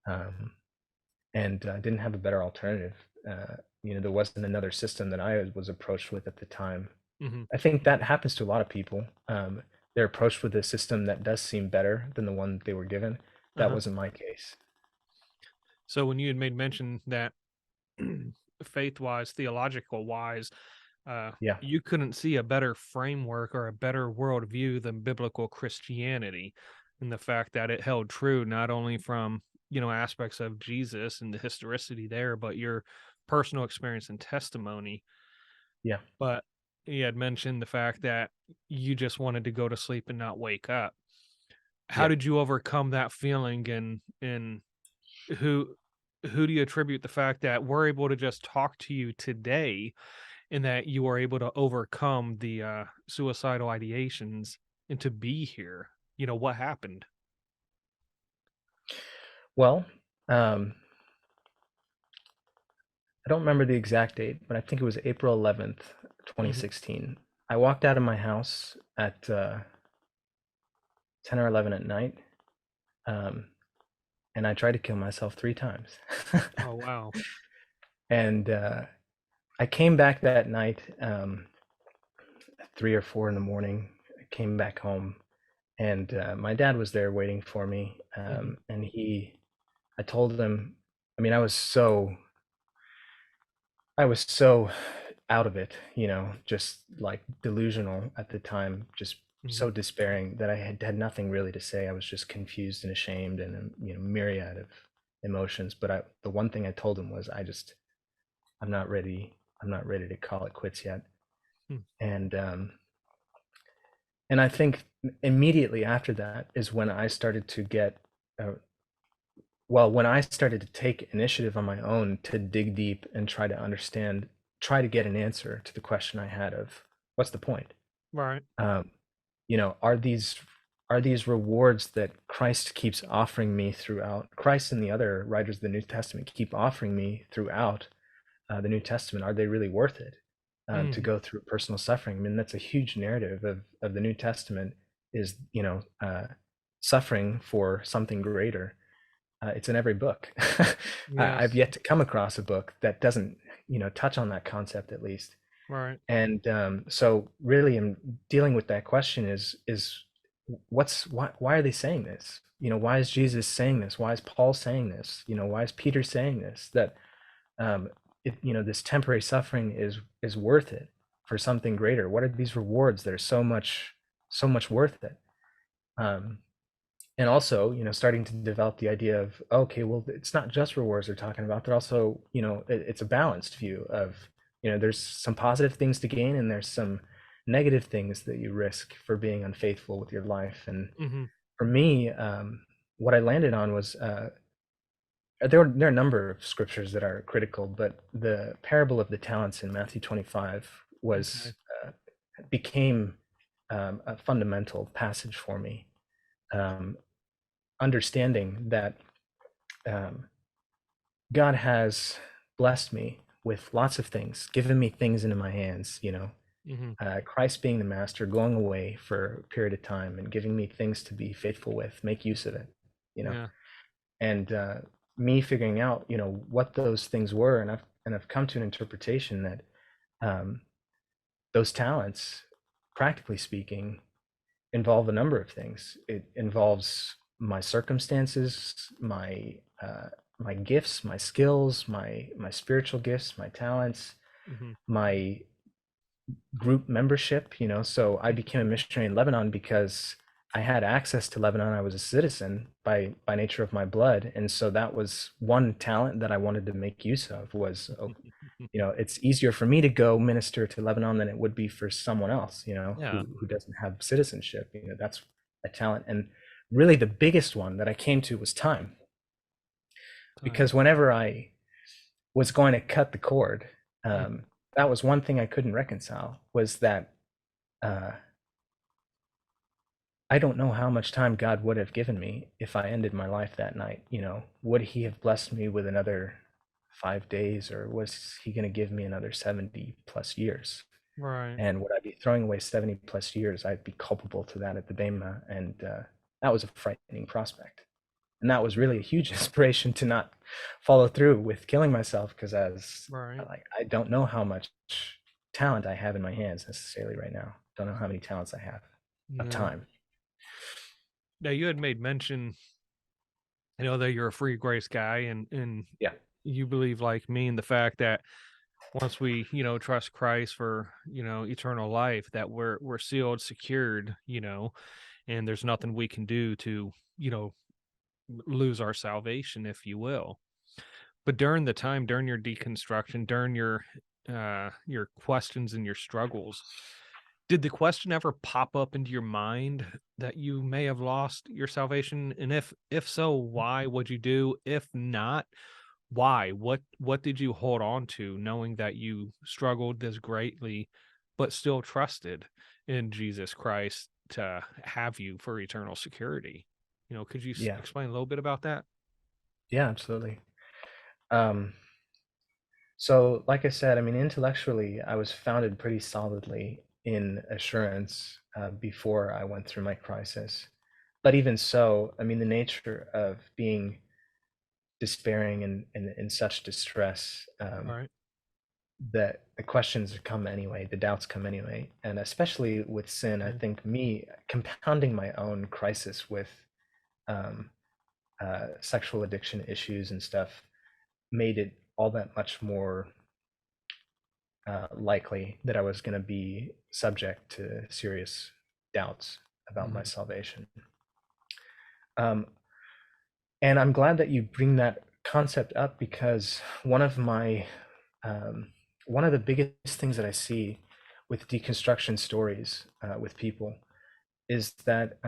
um, and didn't have a better alternative. There wasn't another system that I was approached with at the time. Mhm. I think that happens to a lot of people. They're approached with a system that does seem better than the one they were given. That Uh-huh. wasn't my case. So when you had made mention that faith wise, theological wise, Yeah, you couldn't see a better framework or a better worldview than biblical Christianity, and the fact that it held true not only from, aspects of Jesus and the historicity there, but your personal experience and testimony. yeah, But you had mentioned the fact that you just wanted to go to sleep and not wake up. How yeah. did you overcome that feeling, and who who do you attribute the fact that we're able to just talk to you today, and that you are able to overcome the suicidal ideations and to be here? What happened? Well, I don't remember the exact date, but I think it was April 11th, Hmm. 2016. I walked out of my house at 10 or 11 at night, um, and I tried to kill myself 3 times. Oh, wow. And I came back that night, 3 or 4 in the morning. I came back home, and my dad was there waiting for me. Mhm. And I told him, I mean, I was so out of it, just like delusional at the time, just Mhm. so despairing that I had nothing really to say. I was just confused and ashamed and myriad of emotions. But the one thing I told him was, I'm not ready. I'm not ready to call it quits yet. Mm. And I think immediately after that is when I started to get, uh, when I started to take initiative on my own to dig deep and try to understand, try to get an answer to the question I had of what's the point? Right. Um, are these rewards that Christ keeps offering me throughout? Christ and the other writers of the New Testament keep offering me throughout the New Testament. Are they really worth it to Mhm. go through personal suffering? I mean, that's a huge narrative of the New Testament is suffering for something greater. It's in every book. I've Yes. yet to come across a book that doesn't touch on that concept at least. Right. And so really in dealing with that question is why are they saying this? Why is Jesus saying this? Why is Paul saying this? Why is Peter saying this? That um, this temporary suffering is worth it for something greater. What are these rewards that are so much worth it? Um, and also, starting to develop the idea of, okay, well, it's not just rewards they're talking about. They're also, it's a balanced view of, there's some positive things to gain and there's some negative things that you risk for being unfaithful with your life. And Mhm. for me, what I landed on was there are a number of scriptures that are critical, but the parable of the talents in Matthew 25 Okay. was became a fundamental passage for me. Um, Understanding that um, God has blessed me with lots of things, given me things into my hands, Mhm. Christ being the master, going away for a period of time and giving me things to be faithful with, make use of it, you know, Yeah. and me figuring out, what those things were. And I've come to an interpretation that um, those talents, practically speaking, involve a number of things. It involves my circumstances, my gifts, my skills, my spiritual gifts, my talents, Mhm. my group membership. So I became a missionary in Lebanon because I had access to Lebanon. I was a citizen by nature of my blood, and so that was one talent that I wanted to make use of. Was it's easier for me to go minister to Lebanon than it would be for someone else, Yeah. who doesn't have citizenship. That's a talent. And really the biggest one that I came to was time. Time. Because whenever I was going to cut the cord, Mhm. that was one thing I couldn't reconcile, was that uh, I don't know how much time God would have given me if I ended my life that night. Would he have blessed me with another 5 days, or was he going to give me another 70 plus years? Right. And would I be throwing away 70 plus years? I'd be culpable to that at the Bema. And that was a frightening prospect. And that was really a huge inspiration to not follow through with killing myself, because as Right. like I don't know how much talent I have in my hands necessarily right now. Don't know how many talents I have of Yeah. time. Now you had made mention, that you're a free grace guy and Yeah. you believe like me in the fact that once we, trust Christ for, eternal life, that we're sealed, secured, and there's nothing we can do to, lose our salvation, if you will. But during the time, during your deconstruction, during your questions and your struggles, did the question ever pop up into your mind that you may have lost your salvation? And if so, why would you do? If not, why? What did you hold on to, knowing that you struggled this greatly, but still trusted in Jesus Christ to have you for eternal security? Could you Yeah. explain a little bit about that? Yeah, absolutely. Um, so like I said, I mean, intellectually, I was founded pretty solidly in assurance before I went through my crisis. But even so, I mean, the nature of being despairing and in such distress, Right. that the questions come anyway, the doubts come anyway. And especially with sin, I Mhm. think me compounding my own crisis with um, sexual addiction issues and stuff made it all that much more likely that I was going to be subject to serious doubts about my Mhm. salvation. Um, and I'm glad that you bring that concept up, because um, one of the biggest things that I see with deconstruction stories with people is that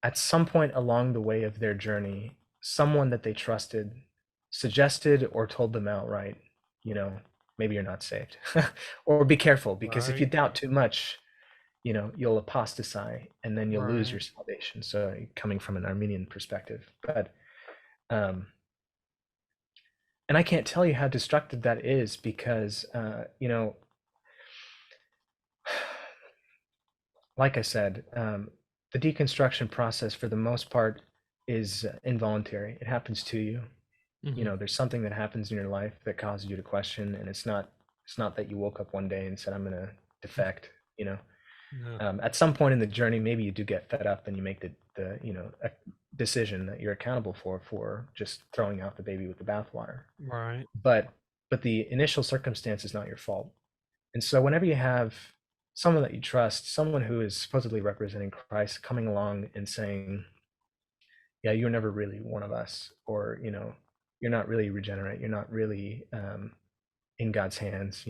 at some point along the way of their journey, someone that they trusted suggested or told them outright, you know, maybe you're not saved, or be careful, because if you Right. doubt too much, you'll apostatize and then you'll lose Right. your salvation. So coming from an Armenian perspective, but um, and I can't tell you how destructive that is, because like I said, the deconstruction process for the most part is involuntary. It happens to you. Mhm. There's something that happens in your life that causes you to question, and it's not that you woke up one day and said, I'm gonna defect. Yeah. At some point in the journey, maybe you do get fed up and you make the a decision that you're accountable for just throwing out the baby with the bathwater. Right. But the initial circumstance is not your fault. And so whenever you have someone that you trust, someone who is supposedly representing Christ, coming along and saying, yeah, you're never really one of us, or you're not really regenerate, you're not really in God's hands,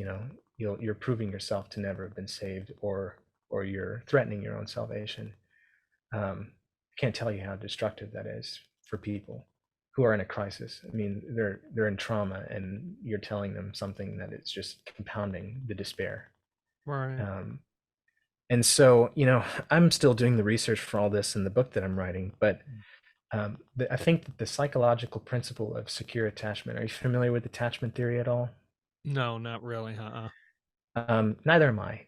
you're proving yourself to never have been saved, or you're threatening your own salvation. I can't tell you how destructive that is for people who are in a crisis. I mean, they're in trauma, and you're telling them something that is just compounding the despair. Right. Um, and so, I'm still doing the research for all this in the book that I'm writing, but I think that the psychological principle of secure attachment. Are you familiar with attachment theory at all? No, not really. Uh-uh. Neither am I.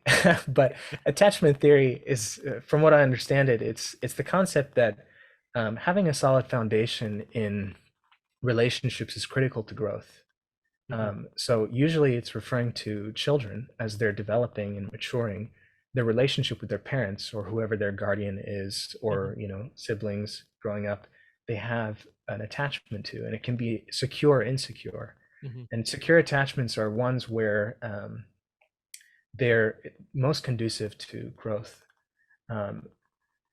But attachment theory is, from what I understand it, it's the concept that having a solid foundation in relationships is critical to growth. Mhm. So usually it's referring to children as they're developing and maturing, their relationship with their parents or whoever their guardian is, Mhm. or siblings growing up, they have an attachment to, and it can be secure or insecure. Mhm. And secure attachments are ones where they're most conducive to growth. Um,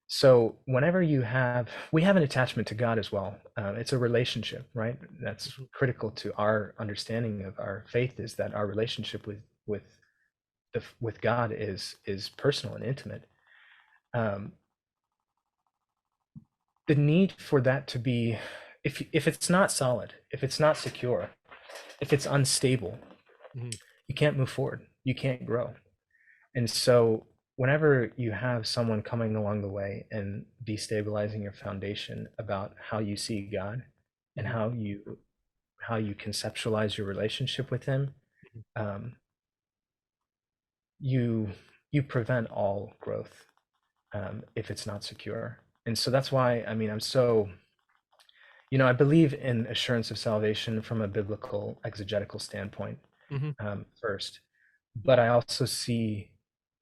so whenever we have an attachment to God as well. It's a relationship, right? That's Mhm. critical to our understanding of our faith, is that our relationship with God is personal and intimate. Um, the need for that to be, if it's not solid, if it's not secure, if it's unstable, Mhm. you can't move forward. You can't grow. And so whenever you have someone coming along the way and destabilizing your foundation about how you see God and Mhm. how you conceptualize your relationship with him, Mhm. um, you you prevent all growth if it's not secure. And so that's why, I mean, I believe in assurance of salvation from a biblical exegetical standpoint, Mhm. first, but I also see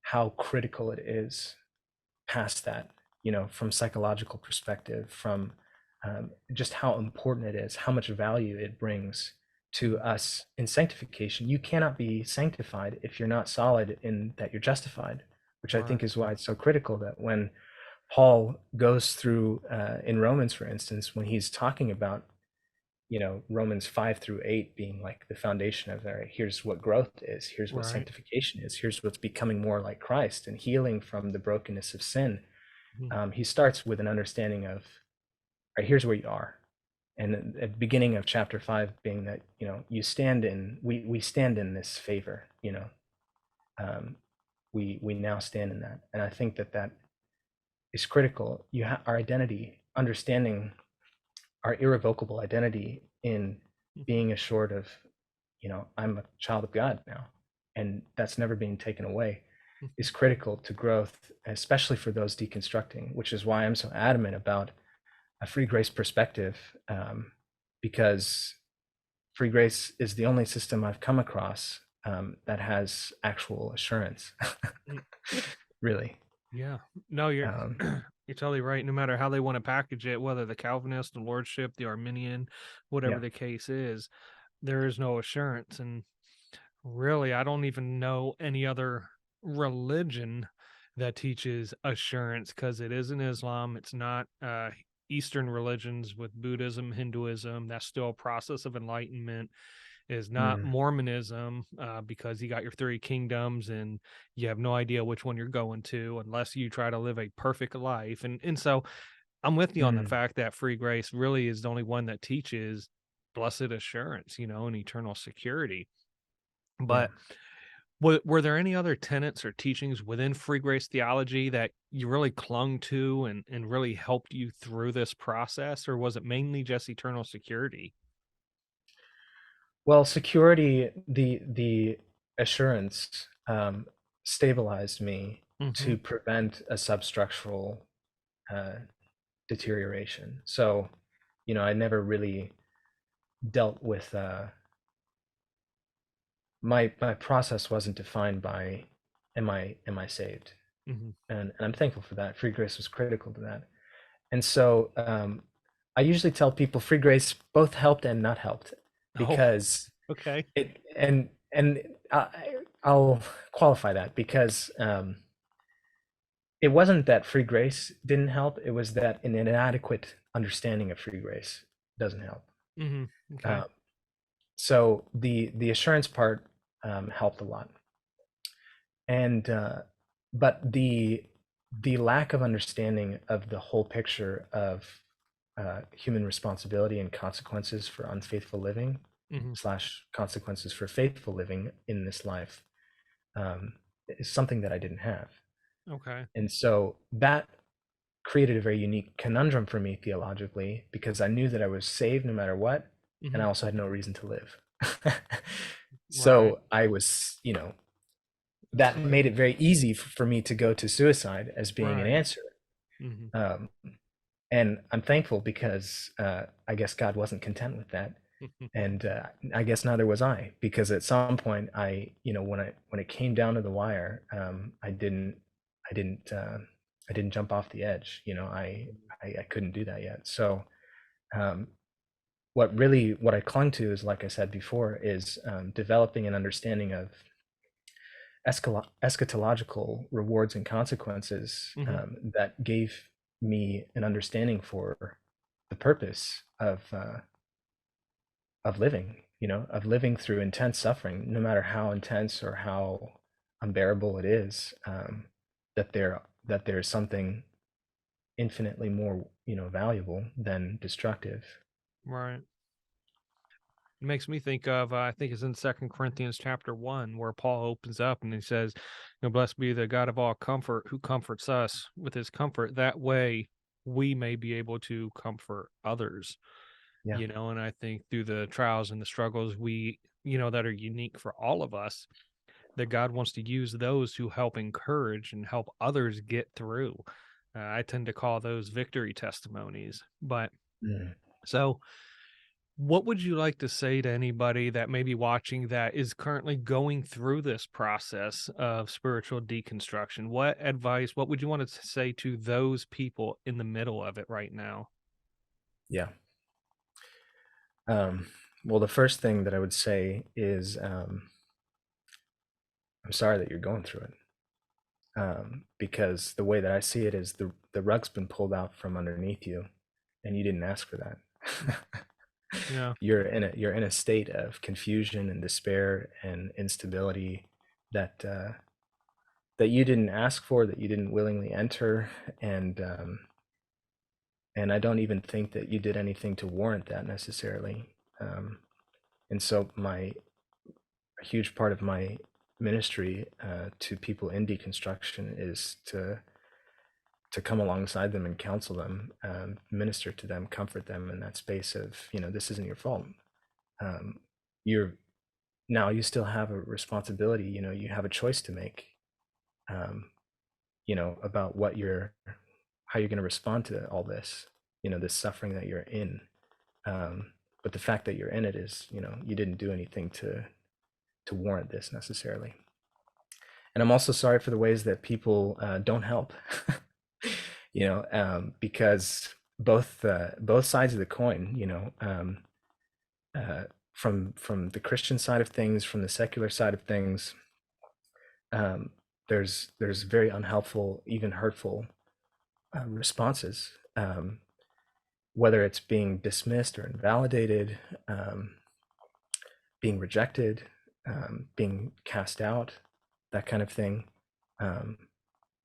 how critical it is past that, from psychological perspective, from just how important it is, how much value it brings to Mhm. us in sanctification. You cannot be sanctified if you're not solid in that you're justified, which I think Right. is why it's so critical that when Paul goes through in Romans, for instance, when he's talking about Romans 5 through 8 being like the foundation of there. Here's what growth is. Here's what Right. sanctification is. Here's what's becoming more like Christ and healing from the brokenness of sin. Mhm. He starts with an understanding of, all right, here's where you are. And at the beginning of chapter 5 being that, we stand in this favor, um, we now stand in that. And I think that is critical. Our identity, understanding our irrevocable identity in Mhm. being assured of, I'm a child of God now, and that's never being taken away, is critical to growth, especially for those deconstructing, which is why I'm so adamant about a free grace perspective, because free grace is the only system I've come across that has actual assurance, Mm, really. yeah. No, you're Um, you're totally right. No matter how they want to package it, whether the Calvinist, the Lordship, the Arminian, whatever yeah. the case is, there is no assurance. And really, I don't even know any other religion that teaches assurance, because it isn't Islam. It's not Eastern religions with Buddhism, Hinduism. That's still a process of enlightenment. Is not Mm, Mormonism, because you got your three kingdoms and you have no idea which one you're going to unless you try to live a perfect life. And so I'm with you on the mm, fact that free grace really is the only one that teaches blessed assurance, and eternal security. yeah. But were there any other tenets or teachings within free grace theology that you really clung to and really helped you through this process, or was it mainly just eternal security? Well, security, the assurance stabilized me Hmm. to prevent a substructural uh, deterioration. So, I never really dealt with my process wasn't defined by am I saved, Hmm. and I'm thankful for that. Free grace was critical to that, and so I usually tell people free grace both helped and not helped, Oh, because okay. it and I'll qualify that, because it wasn't that free grace didn't help, it was that an inadequate understanding of free grace doesn't help. Hmm. Okay. Uh, so the assurance part helped a lot, and but the lack of understanding of the whole picture of human responsibility and consequences for unfaithful living Hmm. slash consequences for faithful living in this life um, is something that I didn't have. Okay. And so that created a very unique conundrum for me theologically, because I knew that I was saved no matter what, and Hmm. I also had no reason to live. Right. So I was, that So, made it very easy for me to go to suicide as being an right. answer. Hmm. Um, and I'm thankful, because I guess God wasn't content with that, and I guess neither was I, because at some point when it came down to the wire, I didn't I didn't jump off the edge. I couldn't do that yet. So um, what I clung to is, like I said before, is developing an understanding of eschatological rewards and consequences, Hmm. that gave me an understanding for the purpose of living, of living through intense suffering, no matter how intense or how unbearable it is, that there's something infinitely more, valuable than destructive. Right. It makes me think of, I think it's in Second Corinthians chapter 1, where Paul opens up and he says, "Blessed be the God of all comfort, who comforts us with his comfort. That way we may be able to comfort others." Yeah. And I think through the trials and the struggles that are unique for all of us, that God wants to use those to help encourage and help others get through. I tend to call those victory testimonies. But Mm. so, what would you like to say to anybody that may be watching that is currently going through this process of spiritual deconstruction? What advice, what would you want to say to those people in the middle of it right now? Yeah. Um, well, the first thing that I would say is, I'm sorry that you're going through it. Because the way that I see it is the rug's been pulled out from underneath you, and you didn't ask for Mm. that. Yeah. You're in a state of confusion and despair and instability that that you didn't ask for, that you didn't willingly enter, and and I don't even think that you did anything to warrant that necessarily. And so a huge part of my ministry to people in deconstruction is to come alongside them and counsel them, minister to them, comfort them in that space of, this isn't your fault. Um, you're Now you still have a responsibility. You have a choice to make. About how you're going to respond to all this. this suffering that you're in. But the fact that you're in it is, you didn't do anything to warrant this necessarily. And I'm also sorry for the ways that people don't help, because both sides of the coin, from the Christian side of things, from the secular side of things, there's very unhelpful, even hurtful responses, whether it's being dismissed or invalidated, being rejected, being cast out, that kind of thing,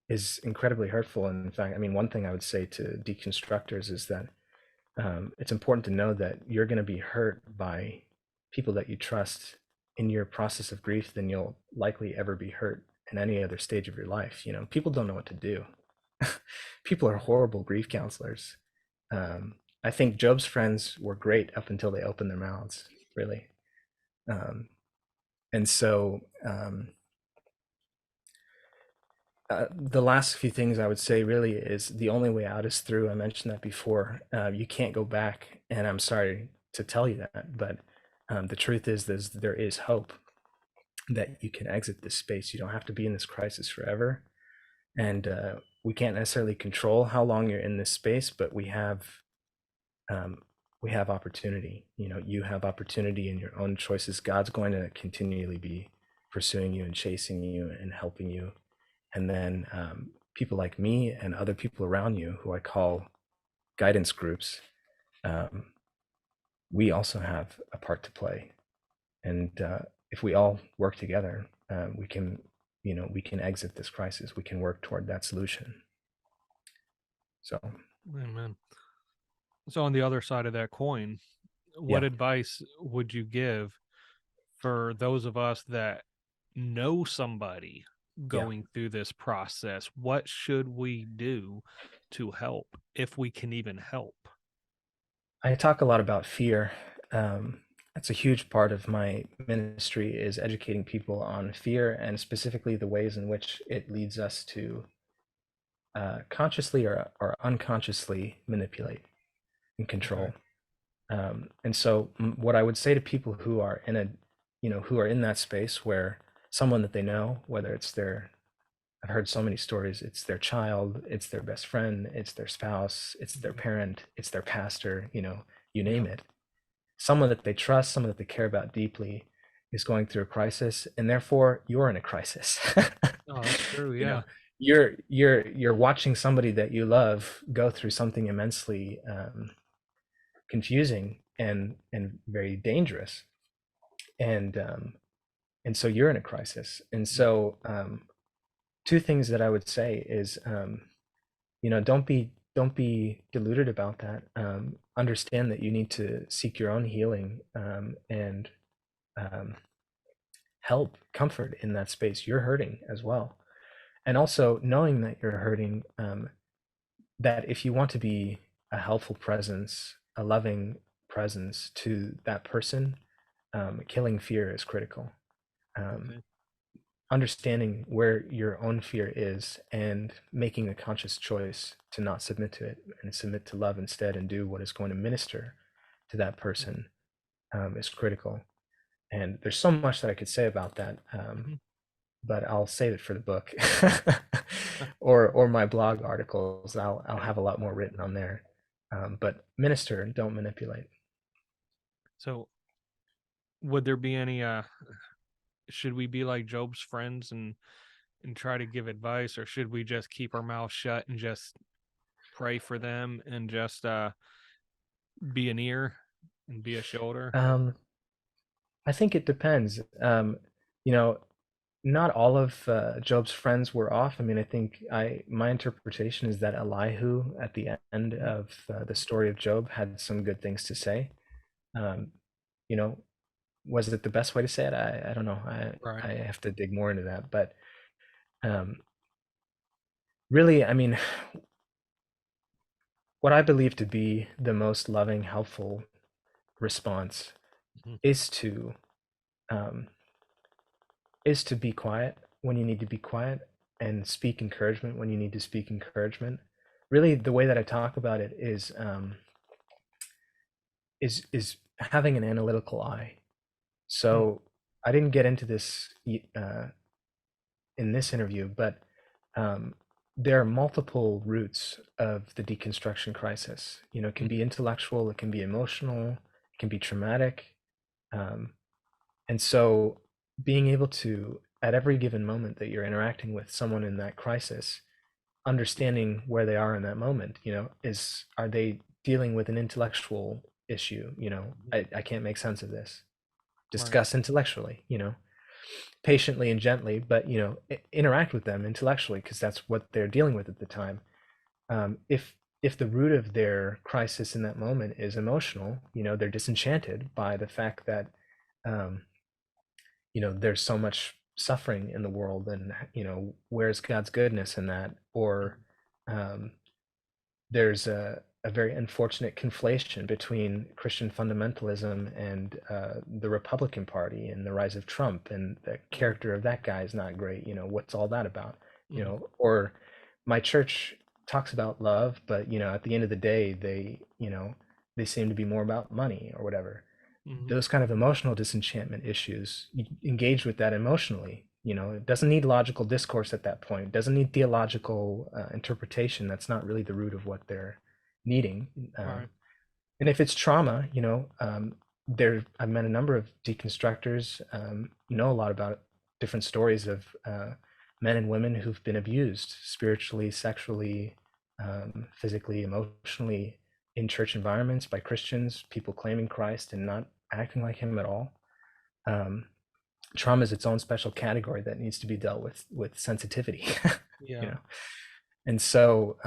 is incredibly hurtful. And in fact, I mean, one thing I would say to deconstructors is that it's important to know that you're going to be hurt by people that you trust in your process of grief than you'll likely ever be hurt in any other stage of your life. People don't know what to do. People are horrible grief counselors. I think Job's friends were great up until they opened their mouths, really. And so the last few things I would say really is the only way out is through. I mentioned that before. You can't go back, and I'm sorry to tell you that, but the truth is there is hope that you can exit this space. You don't have to be in this crisis forever. And we can't necessarily control how long you're in this space, but we have opportunity. You have opportunity in your own choices. God's going to continually be pursuing you and chasing you and helping you. And then people like me and other people around you, who I call guidance groups, we also have a part to play. And if we all work together, we can exit this crisis. We can work toward that solution. So, Amen. So on the other side of that coin, what advice would you give for those of us that know somebody going through this process? What should we do to help, if we can even help? I talk a lot about fear. That's a huge part of my ministry, is educating people on fear, and specifically the ways in which it leads us to consciously or unconsciously manipulate and control. Okay. And so what I would say to people who are in that space, where someone that they know, whether it's I've heard so many stories, it's their child, it's their best friend, it's their spouse, it's their parent, it's their pastor, you name it. Someone that they trust, someone that they care about deeply, is going through a crisis, and therefore you're in a crisis. Oh, that's true. Yeah. You're watching somebody that you love go through something immensely confusing and very dangerous, and so you're in a crisis. And so two things that I would say is, don't be deluded about that. Understand that you need to seek your own healing and help, comfort in that space. You're hurting as well. And also knowing that you're hurting, that if you want to be a helpful presence, a loving presence to that person, killing fear is critical. Understanding where your own fear is and making a conscious choice to not submit to it and submit to love instead, and do what is going to minister to that person is critical. And there's so much that I could say about that, but I'll save it for the book or my blog articles. I'll have a lot more written on there. But minister, don't manipulate. So would there be any should we be like Job's friends and try to give advice, or should we just keep our mouth shut and just pray for them and just be an ear and be a shoulder? I think it depends. Not all of Job's friends were off. I mean, I think my interpretation is that Elihu at the end of the story of Job had some good things to say. Was it the best way to say it? I don't know. I have to dig more into that. But really, I mean, what I believe to be the most loving, helpful response is to be quiet when you need to be quiet, and speak encouragement when you need to speak encouragement. really the way that I talk about it is having an analytical eye. Mm, So I didn't get into this in this interview, but um, there are multiple roots of the deconstruction crisis. You know, it can mm, be intellectual, it can be emotional, it can be traumatic, um, and so being able to, at every given moment that you're interacting with someone in that crisis, understanding where they are in that moment, you know, are they dealing with an intellectual issue? You know, mhm. I can't make sense of this. Right. Discuss intellectually, you know, patiently and gently, but you know, interact with them intellectually because that's what they're dealing with at the time. If the root of their crisis in that moment is emotional, you know, they're disenchanted by the fact that um, you know, there's so much suffering in the world, and you know, where's God's goodness in that? Or Mhm. um, there's a very unfortunate conflation between Christian fundamentalism and the Republican Party and the rise of Trump, and the Right. character of that guy is not great. You know, what's all that about? You Mhm. know, or my church talks about love, but you know, at the end of the day, you know, they seem to be more about money or whatever. Mhm. Those kind of emotional disenchantment issues, you engage with that emotionally. You know, it doesn't need logical discourse at that point. It doesn't need theological interpretation. That's not really the root of what they're needing. Right. And if it's trauma, you know, I've met a number of deconstructors, know a lot about different stories of men and women who've been abused spiritually, sexually, physically, emotionally in church environments by Christians, people claiming Christ and not acting like him at all. Um, Trauma is its own special category that needs to be dealt with sensitivity, you Yeah. know. And so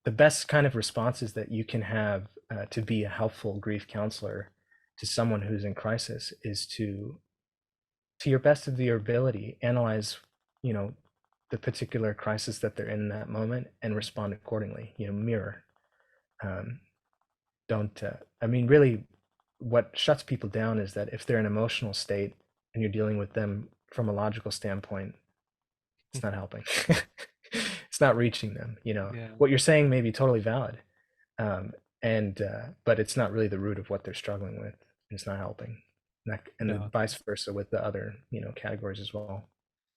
the best kind of responses that you can have to be a helpful grief counselor to someone who's in crisis is to your best of your ability, analyze, you know, the particular crisis that they're in that moment and respond accordingly. You know, mirror. Um, don't. I mean, really, what shuts people down is that if they're in an emotional state and you're dealing with them from a logical standpoint, it's not helping. It's not reaching them. You know, Yeah. what you're saying may be totally valid, um, and but it's not really the root of what they're struggling with. It's not helping, and the No. vice versa with the other, you know, categories as well.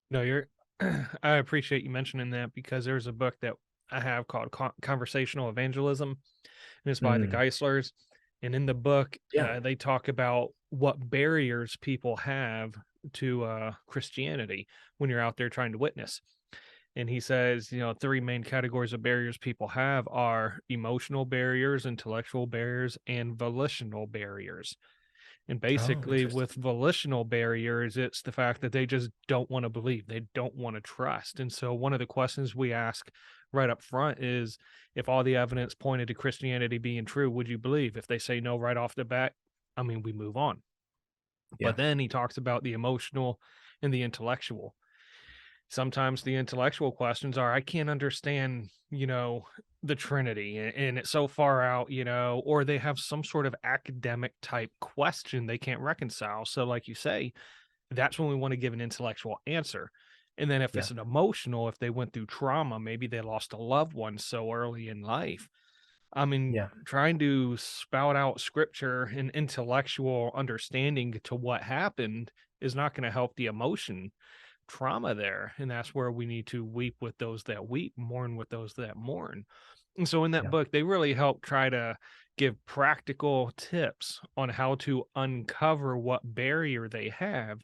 No, you're I appreciate you mentioning that because there's a book that I have called Conversational Evangelism, and it's by the Mm, Geislers. And in the book, yeah. they talk about what barriers people have to Christianity when you're out there trying to witness. And he says, you know, three main categories of barriers people have are emotional barriers, intellectual barriers, and volitional barriers. And Oh, basically, interesting. with volitional barriers, it's the fact that they just don't want to believe, they don't want to trust. And so, one of the questions we ask right up front is if all the evidence pointed to Christianity being true, would you believe? If they say no right off the bat, I mean, we move on. But Yeah. then he talks about the emotional and the intellectual. Sometimes the intellectual questions are, I can't understand, you know, the Trinity, and it's so far out, you know, or they have some sort of academic type question they can't reconcile. So, like you say, that's when we want to give an intellectual answer. And then if Yeah. it's an emotional, if they went through trauma, maybe they lost a loved one so early in life. I mean, Yeah. trying to spout out scripture and intellectual understanding to what happened is not going to help the emotion trauma there. And that's where we need to weep with those that weep, mourn with those that mourn. And so in that Yeah. book, they really help try to give practical tips on how to uncover what barrier they have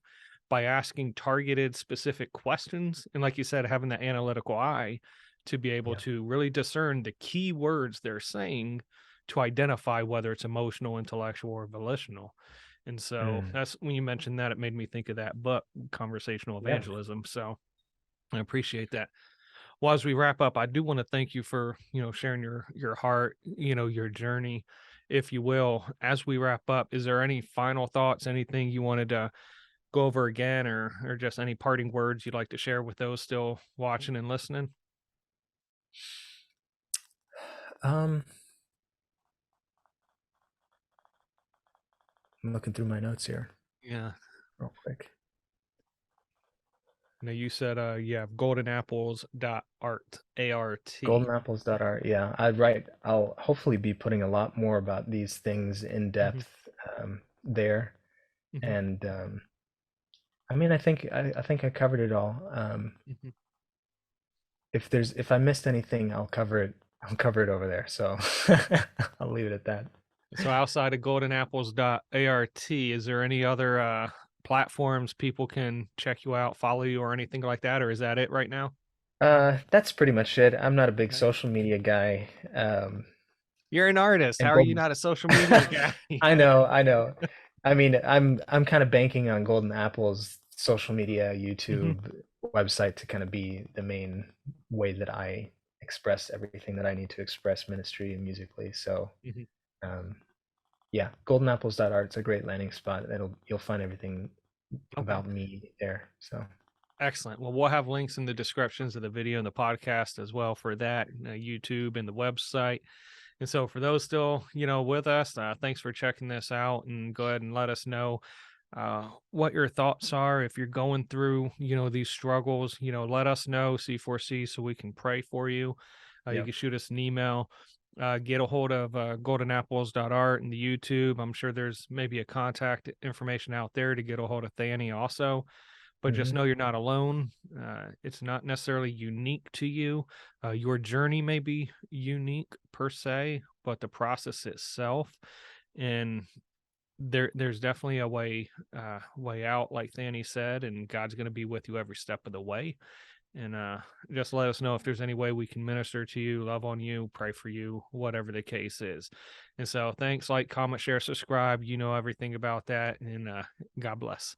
by asking targeted specific questions. And like you said, having that analytical eye to be able Yeah. to really discern the key words they're saying to identify whether it's emotional, intellectual, or volitional. And so Mm, that's when you mentioned that, it made me think of that book, Conversational yeah. Evangelism. So I appreciate that. Well, as we wrap up, I do want to thank you for, you know, sharing your heart, you know, your journey, if you will. As we wrap up, is there any final thoughts, anything you wanted to go over again, or just any parting words you'd like to share with those still watching and listening? Um, I'm looking through my notes here Yeah. real quick. Now you said you have goldenapples.art, A-R-T. Goldenapples.art. Yeah, I'll hopefully be putting a lot more about these things in Hmm. depth there. Hmm. And I mean, I think I covered it all. Hmm. If I missed anything, I'll cover it. I'll cover it over there. So I'll leave it at that. So outside of goldenapples.art, is there any other platforms people can check you out, follow you, or anything like that, or is that it right now? That's pretty much it. I'm not a big Okay. social media guy. You're an artist. How And are you Golden, not a social media guy? I know, I know. I mean, I'm kind of banking on Golden Apple's social media, Hmm. YouTube website to kind of be the main way that I express everything that I need to express ministry and musically. So, Hmm. um, yeah, goldenapples.art is a great landing spot. You'll find everything Okay. about me there. So, Excellent. Well, we'll have links in the descriptions of the video and the podcast as well for that, YouTube and the website. And so for those still, with us, thanks for checking this out, and go ahead and let us know what your thoughts are. If you're going through, these struggles, let us know, C4C, so we can pray for you. You yeah. can shoot us an email, get a hold of goldenapples.art and the YouTube. I'm sure there's maybe a contact information out there to get a hold of Thani also, but just Hmm. know you're not alone. It's not necessarily unique to you. Your journey may be unique per se, but the process itself, and there's definitely a way out, like Thani said, and God's going to be with you every step of the way. And just let us know if there's any way we can minister to you, love on you, pray for you, whatever the case is. And so thanks, like, comment, share, subscribe. You know everything about that. And God bless.